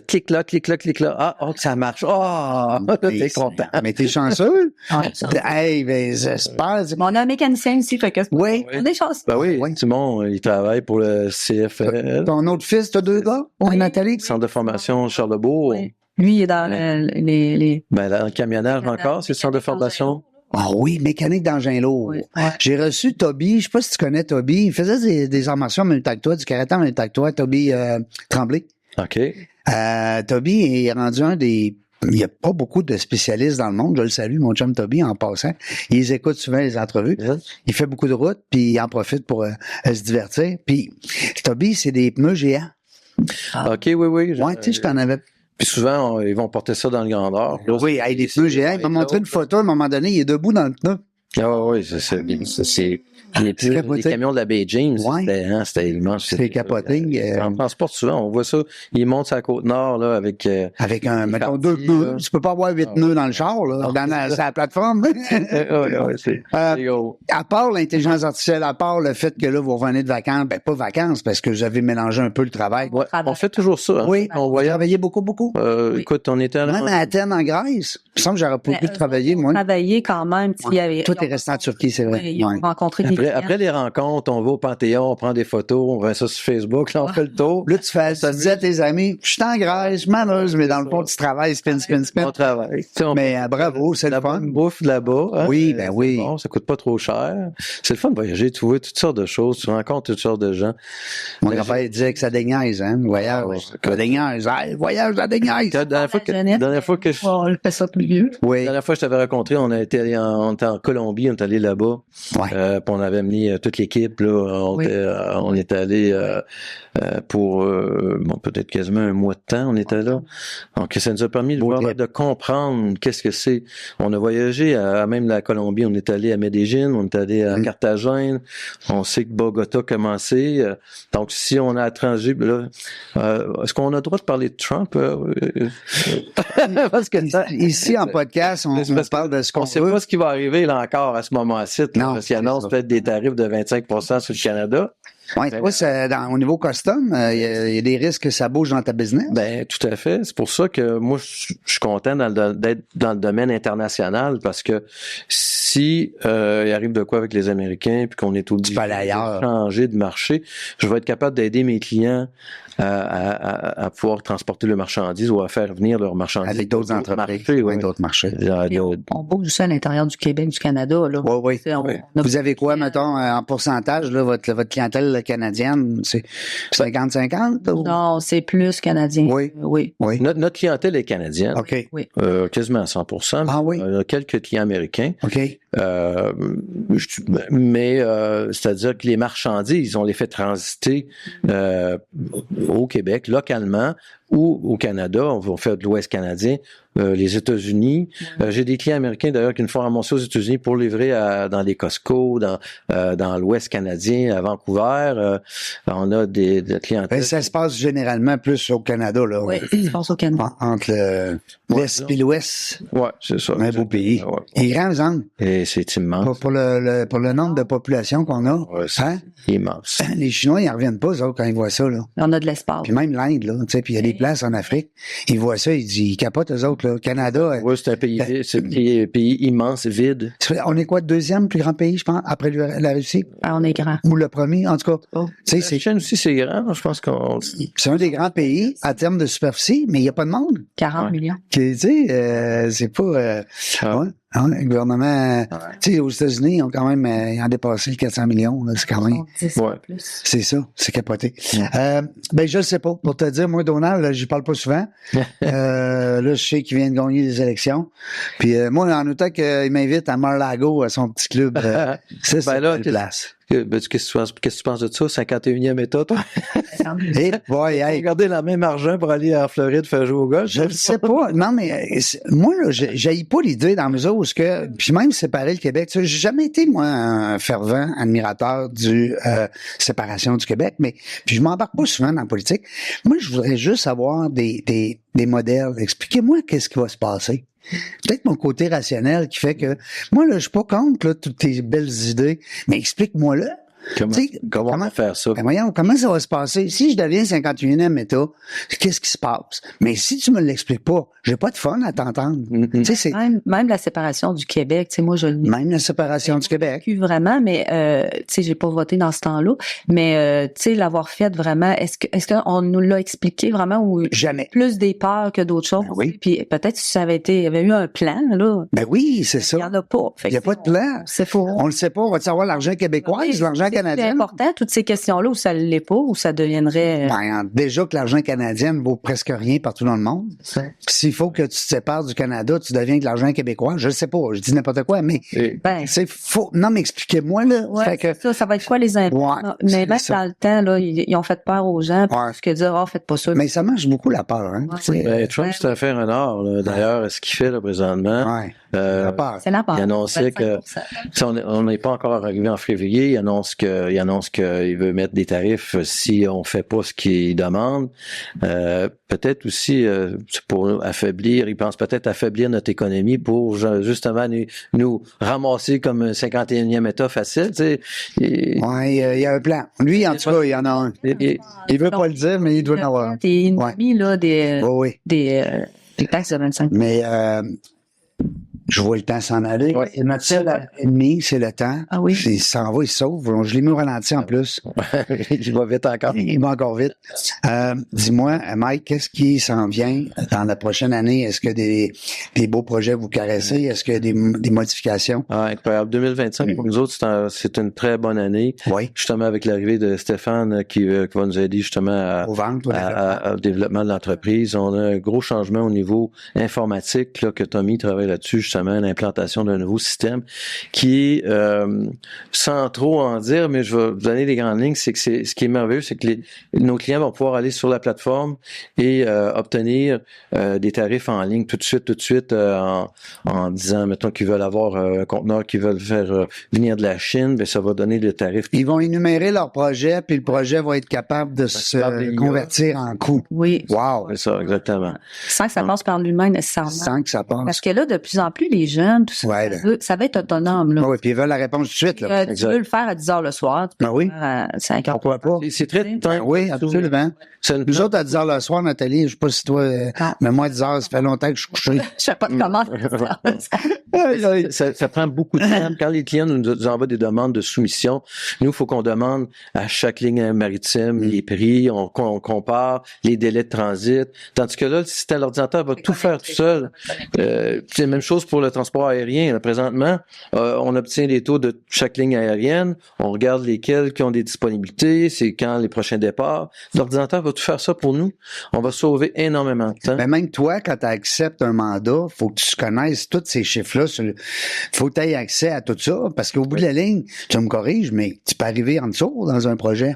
clique là. Ah, ça marche. Ah, t'es content. Mais t'es chanceux? Ouais, ça. Hey, ben, j'espère. Mais on a un mécanicien ici, fait que Oui. on est chanceux. Ben oui, Oui. Simon, il travaille pour le CFL, Ton autre fils, t'as 2 gars? Oui. Nathalie? Centre de formation Charlebourg. Oui. Lui, il est dans les... Ben, dans le camionnage encore, c'est le centre de formation. Ah oui, mécanique d'engin lourd. Oui. Ouais. J'ai reçu Toby, je sais pas si tu connais Toby, il faisait des armations en même temps que toi, du karaté en même temps que toi, Toby Tremblay. OK. Toby est rendu il n'y a pas beaucoup de spécialistes dans le monde. Je le salue, mon chum Toby, en passant. Il écoute souvent les entrevues. Il fait beaucoup de routes, puis il en profite pour se divertir. Puis Toby, c'est des pneus géants. OK, oui. Ouais, tu sais, je t'en avais... Puis souvent, ils vont porter ça dans le Grand Nord. Oui, des pneus géants. Il m'a montré une photo, à un moment donné, il est debout dans le pneu. Ah oui, c'est les camions de la Baie James, Ouais. c'était immense. C'est capoté. On transporte souvent, on voit ça. Ils montent sur la Côte-Nord, là, avec Mettons, 2 pneus. là. Tu peux pas avoir 8 pneus dans le char, là, sur la plateforme. oui, c'est gros. À part l'intelligence artificielle, à part le fait que là, vous revenez de vacances, pas vacances, parce que j'avais mélangé un peu le travail. Ouais, on fait toujours ça. Hein. Oui, On vous voyait. travaillez beaucoup. Écoute, on était Même à Athènes, en Grèce. Il me semble que j'aurais pas pu travailler, moi. Travailler quand même. Il y avait, Toi, t'es resté en Turquie, c'est vrai. oui, ils ont Ouais. rencontré des clients. Après les rencontres, on va au Panthéon, on prend des photos, on met ça sur Facebook, là, on fait le tour. Là, tu dis à tes amis, je suis en Grèce, malheureuse, mais dans le fond, tu travailles, spin. On travaille. Tu sais, on Mais bravo, c'est le la fun. bonne bouffe là-bas. Hein? Oui, ben oui. Bon, ça coûte pas trop cher. C'est le fun de voyager, tu vois toutes sortes de choses, tu rencontres toutes sortes de gens. Mon grand-père disait que ça déniaise, hein, le voyage. Ça déniaise. Hey, le voyage, ça déniaise. La dernière fois que je On le fait ça plus vieux. Oui. La dernière fois que je t'avais rencontré, on était en Colombie, on est allé là-bas. Ouais. Puis on avait amené toute l'équipe, là. On est allé pour peut-être quasiment un mois de temps, on était là. Donc ça nous a permis de comprendre qu'est-ce que c'est. On a voyagé à même la Colombie, on est allé à Medellín, on est allé à Carthagène, on sait que Bogota a commencé. Donc si on a étranger, là, est-ce qu'on a le droit de parler de Trump? Parce que Ici, en podcast, on parle de ce qu'on on sait pas ce qui va arriver là encore à ce moment-ci, Non, parce qu'il annonce peut-être des tarifs de 25% sur le Canada. Ouais, au niveau custom, il y a des risques que ça bouge dans ta business. Ben tout à fait. C'est pour ça que moi je suis content d'être dans le domaine international, parce que si il arrive de quoi avec les Américains puis qu'on est obligé de changer de marché, je vais être capable d'aider mes clients à pouvoir transporter le marchandise ou à faire venir leur marchandise avec d'autres entreprises, d'autres marchés. On bouge aussi à l'intérieur du Québec, du Canada. Là. Oui. Vous avez quoi, mettons, en pourcentage, là, votre clientèle canadienne? C'est 50-50? Ou? Non, c'est plus canadien. Oui. Notre clientèle est canadienne. OK. Oui. Quasiment à 100%. Ah oui? On a quelques clients américains. OK. Mais c'est-à-dire que les marchandises, on les fait transiter au Québec, localement, ou au Canada, on fait de l'Ouest canadien, les États-Unis. J'ai des clients américains d'ailleurs qui nous font ramasser aux États-Unis pour livrer dans les Costco, dans l'Ouest canadien, à Vancouver. On a des clientèles. Ça se passe généralement plus au Canada, là. Oui, ça se passe au Canada. Entre l'Est et l'Ouest. Ouais, c'est ça. Un beau pays. Ouais. Il est grand, exemple. Et c'est immense. Pour le nombre de population qu'on a. Ouais, c'est Hein? immense. Les Chinois, ils en reviennent pas, eux autres, quand ils voient ça, là. On a de l'espace. Puis même l'Inde, là, tu sais, puis il y a des places en Afrique, ils voient ça, ils capotent, eux autres, là. Canada. Oui, c'est un pays immense, vide. On est quoi, le deuxième plus grand pays, je pense, après la Russie? Ah, on est grand. Ou le premier, en tout cas. Oh. Tu sais, La Chine aussi, c'est grand. Je pense qu'on... c'est un des grands pays à terme de superficie, mais il n'y a pas de monde. 40 millions. Tu sais, c'est pas... ouais. Le gouvernement, tu sais, aux États-Unis, ils ont quand même, ils ont dépassé le 400 millions, là, c'est quand même, 10 Ouais. plus. c'est ça, c'est capoté. Ben, je le sais pas, pour te dire, moi, Donald, là, j'y parle pas souvent. Là, je sais qu'il vient de gagner des élections. Puis, moi, en autant qu'il m'invite à Mar-a-Lago, à son petit club, c'est Ben là, une place. Qu'est-ce que tu penses de ça? 51e État, toi? Et, boy, hey, Regardez le même argent pour aller en Floride faire jouer au golf. je le sais pas. Non, mais moi, là, j'haïs pas l'idée dans la mesure où puis même séparer le Québec. Tu sais, j'ai jamais été, moi, un fervent admirateur du séparation du Québec, mais puis je m'embarque pas souvent dans la politique. Moi, je voudrais juste avoir des modèles. Expliquez-moi qu'est-ce qui va se passer. Peut-être mon côté rationnel qui fait que moi, là, je suis pas contre là, toutes tes belles idées, mais explique-moi-le. Comment on va faire ça? Ben voyons, comment ça va se passer? Si je deviens 51e État, qu'est-ce qui se passe? Mais si tu me l'expliques pas, j'ai pas de fun à t'entendre. Tu sais, c'est Même la séparation du Québec, tu sais, moi, je l'ai même la séparation du Québec. vécu vraiment, mais tu sais, j'ai pas voté dans ce temps-là, mais tu sais, l'avoir fait vraiment, est-ce qu'on nous l'a expliqué vraiment ou Jamais. plus des peurs que d'autres choses? Ben oui. Puis peut-être si ça il y avait eu un plan, là. Ben oui, c'est Il y ça. en a pas. Fait Il y a que, pas de plan. c'est faux. On le sait pas. On va savoir l'argent québécois, l'argent C'est canadien. important, toutes ces questions-là, où ça l'est pas, où ça deviendrait... Ben, déjà que l'argent canadien vaut presque rien partout dans le monde. S'il faut que tu te sépares du Canada, tu deviens de l'argent québécois. Je sais pas. Je dis n'importe quoi, mais Ben, c'est faux. Non, mais expliquez-moi, là. ouais, Fait que, ça va être quoi les impôts? Ouais, Mais même c'est ça. dans le temps, là, ils ont fait peur aux gens, parce que dire, faites pas ça. mais ça marche beaucoup la peur, hein. Ouais. Tu sais. Ben, Trump, c'est un fait un art, là. D'ailleurs, ce qu'il fait, là, présentement. Ouais. La peur. C'est la peur. Il annonçait que 25%. si on n'est pas encore arrivé en février. Il annonce qu'il veut mettre des tarifs si on fait pas ce qu'il demande. Peut-être aussi pour affaiblir. Il pense peut-être affaiblir notre économie pour justement nous ramasser comme un 51e État facile. Tu sais. Ouais, il y a un plan. Lui, en tout cas, il y en a un. Il veut pas le dire, mais il doit en avoir un. T'es ennemi, là, des taxes de 25%. Mais je vois le temps s'en aller. Ouais. Et notre seul ennemi, c'est le temps. Ah oui. Il s'en va, il se sauve. Je l'ai mis au ralenti en plus. Il va vite encore. Il va encore vite. Dis-moi, Mike, qu'est-ce qui s'en vient dans la prochaine année? Est-ce que des beaux projets vous caressez? Est-ce qu'il y a des modifications? Ah, incroyable. 2025, pour nous autres, c'est une très bonne année. Oui. Justement, avec l'arrivée de Stéphane qui va nous aider justement Au ventre, au développement de l'entreprise. On a un gros changement au niveau informatique là, que Tommy travaille là-dessus, justement, l'implantation d'un nouveau système qui est, sans trop en dire, mais je vais vous donner les grandes lignes, c'est que ce qui est merveilleux, c'est que nos clients vont pouvoir aller sur la plateforme et obtenir des tarifs en ligne tout de suite en disant, mettons, qu'ils veulent avoir un conteneur qu'ils veulent faire venir de la Chine, ben ça va donner le tarif. Ils vont énumérer leur projet, puis le projet va être capable de se convertir en coût. Oui. Wow! C'est ça, exactement. Sans que ça passe par l'humain nécessairement. Sans que ça passe. Parce que là, de plus en plus, les jeunes, tout ça, Ouais, là. ça va être autonome. Là. Oui, puis ils veulent la réponse tout de suite. Là. Tu veux le faire à 10 heures le soir, tu peux Ben oui. le faire à 5 heures. Pourquoi pas? C'est très Ben oui, absolument. C'est une Nous autres, à 10 heures le soir, Nathalie, je sais pas si toi, mais moi, 10 heures, ça fait longtemps que je suis couché. Je sais pas de comment. ça prend beaucoup de temps. Quand les clients nous envoient des demandes de soumission, nous, il faut qu'on demande à chaque ligne maritime les prix, on compare les délais de transit. Tandis que là, le système, l'ordinateur va tout faire tout seul. C'est la même chose pour le transport aérien. Là, présentement, on obtient les taux de chaque ligne aérienne, on regarde lesquels qui ont des disponibilités, c'est quand les prochains départs. L'ordinateur va tout faire ça pour nous. On va sauver énormément de temps. Ben même toi, quand tu acceptes un mandat, faut que tu connaisses tous ces chiffres-là là, faut que tu aies accès à tout ça, parce qu'au bout de la ligne, tu me corriges, mais tu peux arriver en dessous dans un projet.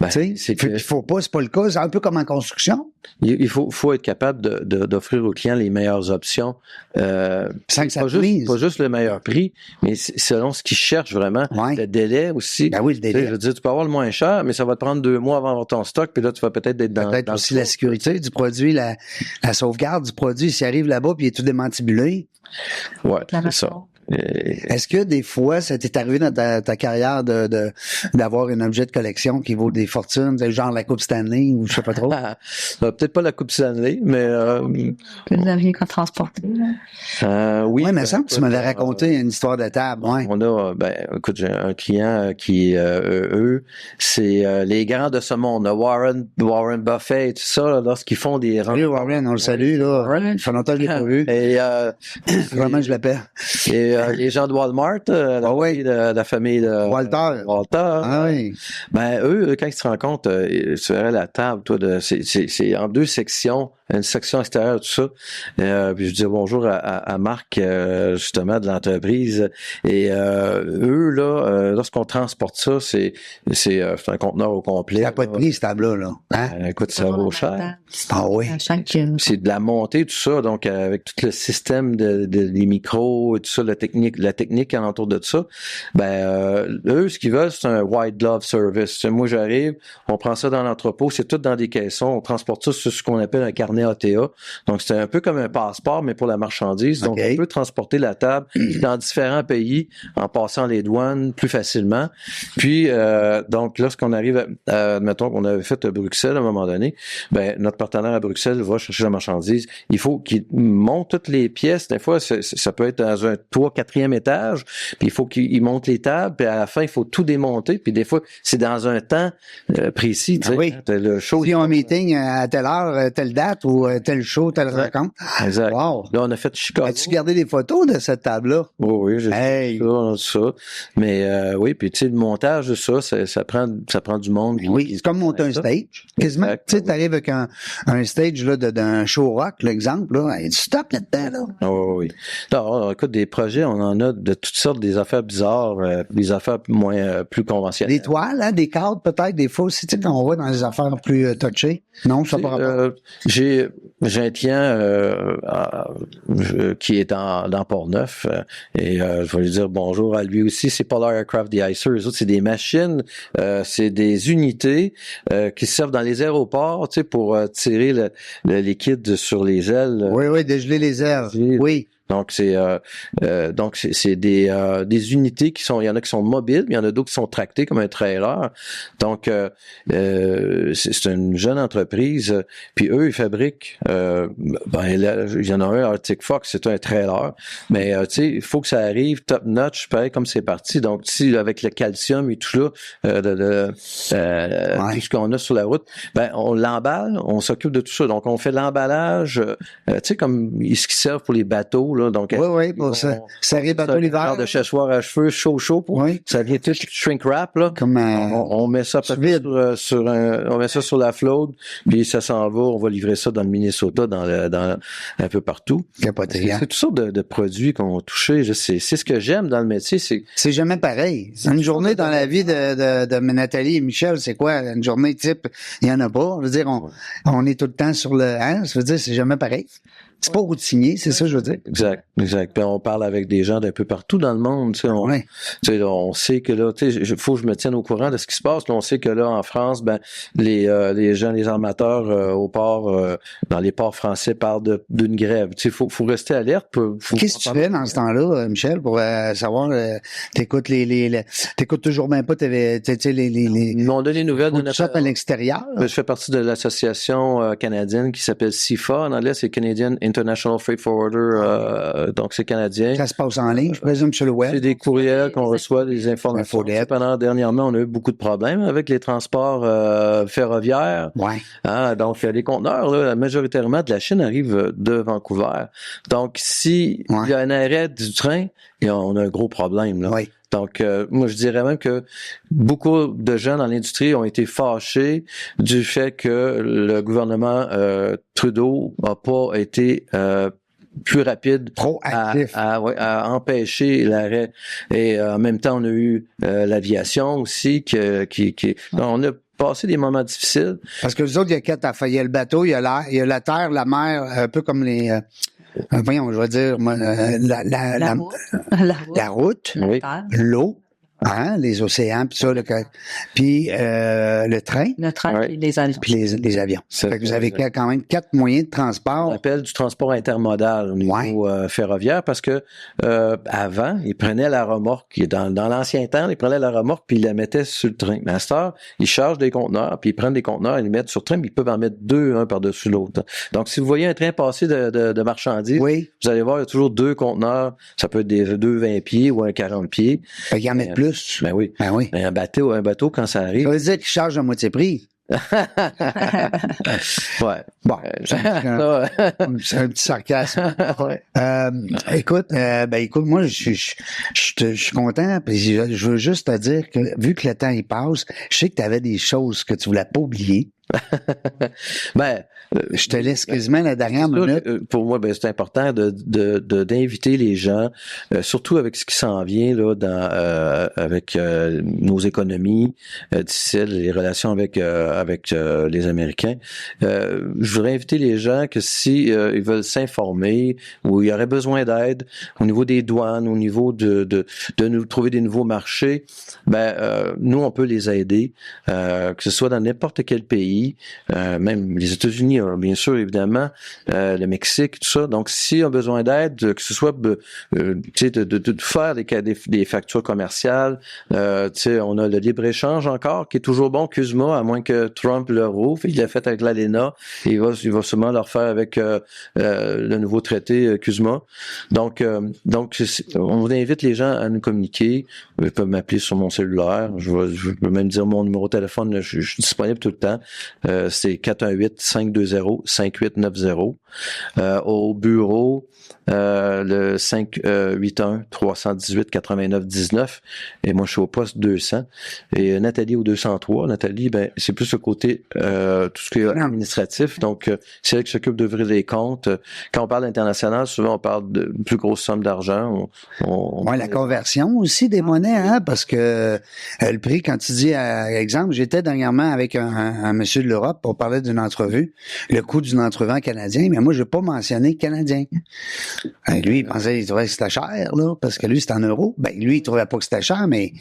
Ben, Tu sais, il faut pas, c'est pas le cas. C'est un peu comme en construction. Il faut être capable d'offrir aux clients les meilleures options. Sans que ça pas brise. pas juste le meilleur prix, mais selon ce qu'ils cherchent vraiment. Ouais. Le délai aussi. Ben oui, le Tu sais, délai. je veux dire, tu peux avoir le moins cher, mais ça va te prendre 2 mois avant d'avoir ton stock, puis là, tu vas peut-être être dans Peut-être dans aussi le la sécurité du produit, la sauvegarde du produit. S'il arrive là-bas puis il est tout démantibulé. Ouais, La c'est ça. maison. Est-ce que des fois, ça t'est arrivé dans ta carrière d'avoir un objet de collection qui vaut des fortunes, genre la Coupe Stanley ou je sais pas trop? Peut-être pas la Coupe Stanley, mais Que vous aviez qu'à transporter, là. oui. Oui, mais ben, ça, tu m'avais raconté une histoire de table. Ouais. On a, écoute, j'ai un client qui, eux, c'est les grands de ce monde, Warren Buffett et tout ça, là, lorsqu'ils font des Salut Warren, on le salue, là. Warren. Ça fait longtemps que je l'ai pas vu. Et, Vraiment, je l'appelle. les gens de Walmart, la famille de Walter. Ah oui. Ben, eux, quand ils se rencontrent, tu verrais la table, toi, c'est en 2 sections, une section extérieure, tout ça. Puis je dis bonjour à Marc, justement, de l'entreprise. Et eux, là, lorsqu'on transporte ça, c'est un conteneur au complet. Ça n'a pas de prix, cette table-là, là. Hein? Écoute, ça vaut cher. Ah oui. À chaque, C'est de la montée, tout ça, donc avec tout le système des micros et tout ça, la technique alentour de ça, eux, ce qu'ils veulent, c'est un white glove service. Moi, j'arrive, on prend ça dans l'entrepôt, c'est tout dans des caissons, on transporte ça sur ce qu'on appelle un carnet ATA. Donc, c'est un peu comme un passeport, mais pour la marchandise. Donc, on peut transporter la table dans différents pays en passant les douanes plus facilement. Puis, donc, lorsqu'on arrive, mettons qu'on avait fait à Bruxelles à un moment donné, notre partenaire à Bruxelles va chercher la marchandise. Il faut qu'il monte toutes les pièces. Des fois, ça peut être dans un 3, 4e étage, puis il faut qu'il monte les tables, puis à la fin, il faut tout démonter, puis des fois, c'est dans un temps précis. Tu sais, oui. Le show, Si on a un meeting à telle heure, telle date, ou tel show, telle rencontre. Exact. Wow. Là, on a fait Chicago. As-tu gardé des photos de cette table-là? Oui, j'ai Hey. fait ça. Mais oui, puis tu sais, le montage de ça prend du monde. Oui, c'est comme monter un stage. Quasiment. Exact. Tu sais, t'arrives avec un stage là, d'un show rock, l'exemple, là. Et tu stops là-dedans, là. Oui. Non, écoute, des projets, on en a de toutes sortes, des affaires bizarres, des affaires plus conventionnelles. Des toiles, hein, des cadres, peut-être, des fois aussi, tu sais, qu'on voit dans les affaires plus touchées. Non, ça par rapport. J'ai un client qui est dans Port-Neuf et je vais lui dire bonjour à lui aussi. C'est Polar Aircraft de-icer. Eux autres, c'est des machines, c'est des unités qui servent dans les aéroports, tu sais, pour tirer le liquide sur les ailes. Oui, dégeler les airs. Oui. Donc c'est des unités qui sont, il y en a qui sont mobiles, mais il y en a d'autres qui sont tractées comme un trailer. Donc c'est une jeune entreprise, puis eux ils fabriquent il y en a un Arctic Fox, c'est un trailer, mais tu sais, il faut que ça arrive top notch, pareil comme c'est parti. Donc si avec le calcium et tout là tout ce qu'on a sur la route, on l'emballe, on s'occupe de tout ça. Donc on fait l'emballage, tu sais comme ce qui servent pour les bateaux là. Donc, oui, pour ça. Ça arrive à tout l'hiver. Genre de séchoir à cheveux chaud. Ça vient tout shrink wrap, là. Comme on met ça on met ça sur la flotte, puis ça s'en va, on va livrer ça dans le Minnesota, dans un peu partout. Capoté, C'est toutes sortes de produits qu'on va toucher. C'est ce que j'aime dans le métier, c'est jamais pareil. Une journée dans la vie de Nathalie et Michel, c'est quoi? Une journée type, il y en a pas. Je veux dire, on est tout le temps sur le, ça veut dire, c'est jamais pareil. C'est pas routinier, c'est ça, je veux dire. Exact. Puis on parle avec des gens d'un peu partout dans le monde. Tu sais, on sait que là, tu sais, faut que je me tienne au courant de ce qui se passe. Là, on sait que là, en France, les gens, les armateurs au port, dans les ports français, parlent d'une grève. Tu sais, faut rester alerte. Qu'est-ce que tu fais dans ce temps-là, Michel, pour savoir, t'écoutes t'écoutes toujours même pas, Ils m'ont donné des nouvelles de notre à l'extérieur. Je fais partie de l'association canadienne qui s'appelle CIFA. En anglais, c'est Canadian International Freight Forwarder, donc c'est canadien. Ça se passe en ligne, je présume, sur le web. C'est des courriels qu'on reçoit, des informations. Dernièrement, on a eu beaucoup de problèmes avec les transports ferroviaires. Ouais. Donc, les conteneurs, là, majoritairement de la Chine arrivent de Vancouver. Donc, si il y a un arrêt du train, on a un gros problème. Là. Ouais. Donc, moi, je dirais même que beaucoup de gens dans l'industrie ont été fâchés du fait que le gouvernement Trudeau n'a pas été plus rapide Proactif. à empêcher l'arrêt. Et en même temps, on a eu l'aviation aussi on a passé des moments difficiles. Parce que les autres, il y a quatre affaires. Il y a le bateau, il y a l'air, il y a la terre, la mer, un peu comme les... voyons, je vais dire, La route. la route, Oui. Terre. l'eau, hein, les océans, puis ça, puis le train, Le train Ouais. et les avions. puis les avions. C'est Fait que vous ça, avez exact. quand même 4 moyens de On transport. appelle du transport intermodal au niveau ferroviaire parce que avant, ils prenaient la remorque. Dans l'ancien temps, ils prenaient la remorque puis ils la mettaient sur le train. Mais à cette heure, ils chargent des conteneurs puis ils prennent des conteneurs et ils les mettent sur le train, mais ils peuvent en mettre deux, un par-dessus l'autre. Donc, si vous voyez un train passer de marchandises, Oui, vous allez voir, il y a toujours deux conteneurs. Ça peut être deux 20 pieds ou un 40 pieds. fait qu'il y en a plus. Ben oui. Ben oui. Mais un bateau, quand ça Ça arrive, veut dire qu'ils chargent à moitié prix. ouais. Bon, Ça, c'est un petit sarcasme. ouais. Écoute, moi, je suis content, puis je veux juste te dire que, vu que le temps, il passe, je sais que tu avais des choses que tu voulais pas oublier. Ben, Je te laisse quasiment la dernière c'est sûr minute. que, pour moi, c'est important d'inviter les gens, surtout avec ce qui s'en vient là, avec nos économies difficiles, les relations avec les Américains. Je voudrais inviter les gens que si ils veulent s'informer ou il y aurait besoin d'aide au niveau des douanes, au niveau de nous trouver des nouveaux marchés, nous on peut les aider, que ce soit dans n'importe quel pays, même les États-Unis. Bien sûr, évidemment, le Mexique, tout ça. Donc, s'ils ont besoin d'aide, que ce soit de faire des factures commerciales, on a le libre-échange encore, qui est toujours bon, CUSMA, à moins que Trump le rouvre. Il l'a fait avec l'ALENA. Il va sûrement le refaire avec le nouveau traité CUSMA. Donc, on vous invite les gens à nous communiquer. Ils peuvent m'appeler sur mon cellulaire. Je peux même dire mon numéro de téléphone. Je suis disponible tout le temps. C'est 418-520-5890. Au bureau, le 581-318-8919. Et moi, je suis au poste 200. Et Nathalie au 203. Nathalie, c'est plus le côté tout ce qui est administratif. Donc, c'est elle qui s'occupe d'ouvrir les comptes. Quand on parle d'international, souvent, on parle de plus grosses sommes d'argent. Ouais, la conversion aussi des monnaies, hein, parce que le prix, quand tu dis, exemple, j'étais dernièrement avec un monsieur de l'Europe pour parler d'une entrevue, le coût d'une entrevue en canadien, mais moi, je n'ai pas mentionné canadien. Lui, il trouvait que c'était cher, là, parce que lui, c'était en euros. Lui, il trouvait pas que c'était cher, mais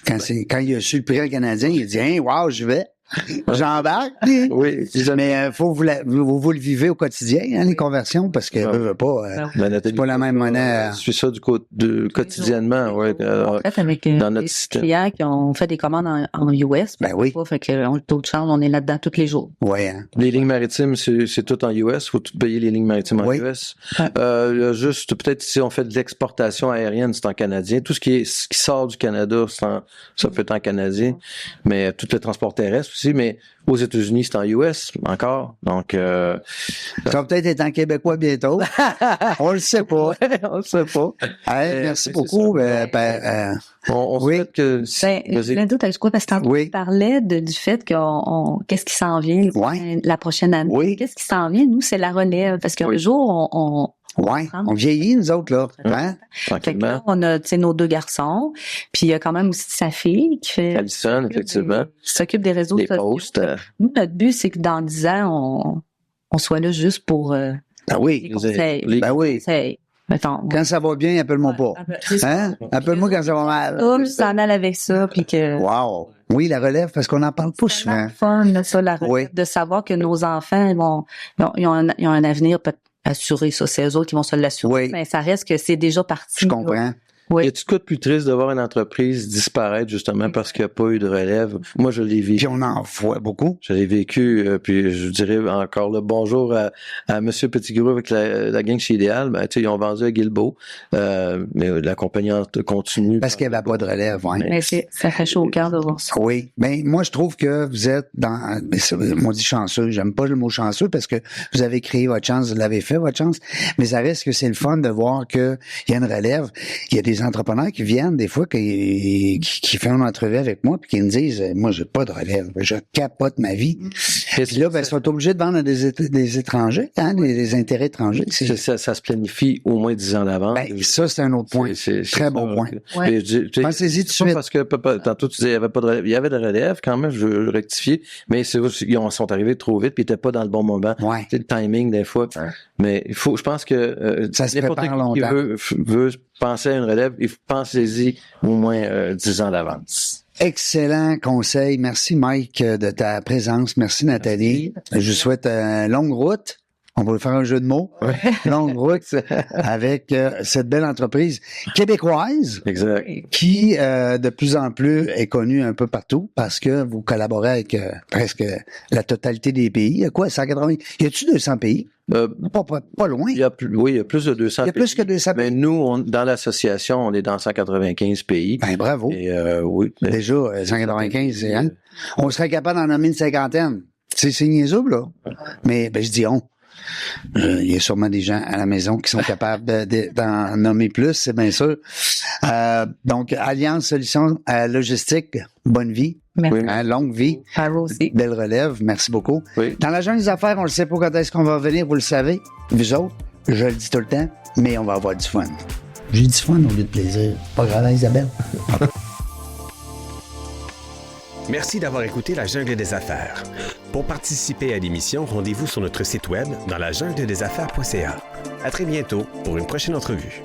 quand il a su le prix en canadien, il a dit, hein, wow, je vais. J'embarque. Oui, mais faut vous le vivez au quotidien, hein, les conversions, parce que c'est pas la même monnaie. Je suis ça quotidiennement, ouais. En fait, avec dans notre des système. clients qui ont fait des commandes en US. Oui. Fait que le taux de change, on est là-dedans tous les jours. Oui, hein. Les lignes maritimes, c'est tout en US. Faut tout payer les lignes maritimes en US. Juste, peut-être si on fait de l'exportation aérienne, c'est en canadien. Tout ce qui sort du Canada, ça peut être en canadien. Mais tout le transport terrestre aussi. Mais aux États-Unis, c'est en US encore. Donc, ça va peut-être être en québécois bientôt. On le sait pas. on le sait pas. Merci beaucoup. On souhaite que... Linda, t'as quoi? Parce que tantôt, tu parlais du fait qu'est-ce qui s'en vient la prochaine année. Oui. Qu'est-ce qui s'en vient? Nous, c'est la relève. Parce qu'un jour, on vieillit, nous autres, là. Hein? Fait que là, on a nos deux garçons, puis il y a quand même aussi sa fille qui fait... Alison, effectivement. Qui s'occupe des réseaux des sociaux. Posts. Nous, notre but, c'est que dans 10 ans, on soit là juste pour des conseils. Conseils. Mettons, quand ça va bien, appelle-moi pas. Hein? Appelle-moi quand ça va mal. Tout s'en mêle avec ça, puis que... Wow! Oui, la relève, parce qu'on n'en parle pas souvent. C'est fun, ça, la relève, de savoir que nos enfants, ils ont un avenir peut-être assuré, ça, c'est eux autres qui vont se l'assurer. Oui. Mais ça reste que c'est déjà parti. Je comprends. Oui. Y a-tu quoi de plus triste de voir une entreprise disparaître justement parce qu'il n'y a pas eu de relève? Moi, je l'ai vécu. Puis on en voit beaucoup. Je l'ai vécu, puis je dirais encore le bonjour à Monsieur Petitgros avec la gang chez Idéal. Ils ont vendu à Guilbeault, mais la compagnie continue. Parce qu'il n'y avait pas de relève, Mais ça fait chaud au cœur de voir ça. Oui. Moi, je trouve que vous êtes on dit chanceux. J'aime pas le mot chanceux parce que vous avez créé votre chance, vous l'avez fait, votre chance. Mais ça reste que c'est le fun de voir qu'il y a une relève. Il y a des entrepreneurs qui viennent des fois qui font une entrevue avec moi puis qui me disent moi j'ai pas de relève, je capote ma vie. Puis là, ben, ils sont obligés de vendre à des étrangers, hein, des intérêts étrangers. Ça se planifie au moins 10 ans d'avance. Ben, ça, c'est un autre point. Très bon point. Ouais. Pensez-y tout de suite. Parce que tantôt, tu disais, il y avait pas de relève. Il y avait de relève, quand même, je veux rectifier, mais c'est vrai, ils sont arrivés trop vite, puis ils étaient pas dans le bon moment. Ouais. C'est le timing, des fois. Ouais. Mais je pense que ça se n'importe prépare qui longtemps. veut penser à une relève, pensez-y au moins 10 ans d'avance. Excellent conseil. Merci, Mike, de ta présence. Merci, Nathalie. Je vous souhaite une longue route. On va faire un jeu de mots. Ouais. Longue route avec cette belle entreprise québécoise. Exact. Qui, de plus en plus, est connue un peu partout parce que vous collaborez avec presque la totalité des pays. Il y a quoi, 180? Y a-tu 200 pays? Pas loin. Il y a plus de 200 pays. Il y a plus que 200 pays. Mais nous, dans l'association, on est dans 195 pays. Ben, bravo. Et, oui. Déjà, 195, c'est hein? On serait capable d'en nommer une cinquantaine. C'est niaiseux, là. Mais, ben, je dis on. Il y a sûrement des gens à la maison qui sont capables d'en nommer plus, c'est bien sûr. Donc, Alliance Solutions Logistique, bonne vie. Merci. Hein, longue vie. À vous aussi. Belle relève. Merci beaucoup. Oui. Dans la jungle des affaires, on ne sait pas quand est-ce qu'on va venir, vous le savez. Vous autres, je le dis tout le temps, mais on va avoir du fun. J'ai du fun au lieu de plaisir. Pas grave, Isabelle. Merci d'avoir écouté La Jungle des Affaires. Pour participer à l'émission, rendez-vous sur notre site web dans lajungledesaffaires.ca. À très bientôt pour une prochaine entrevue.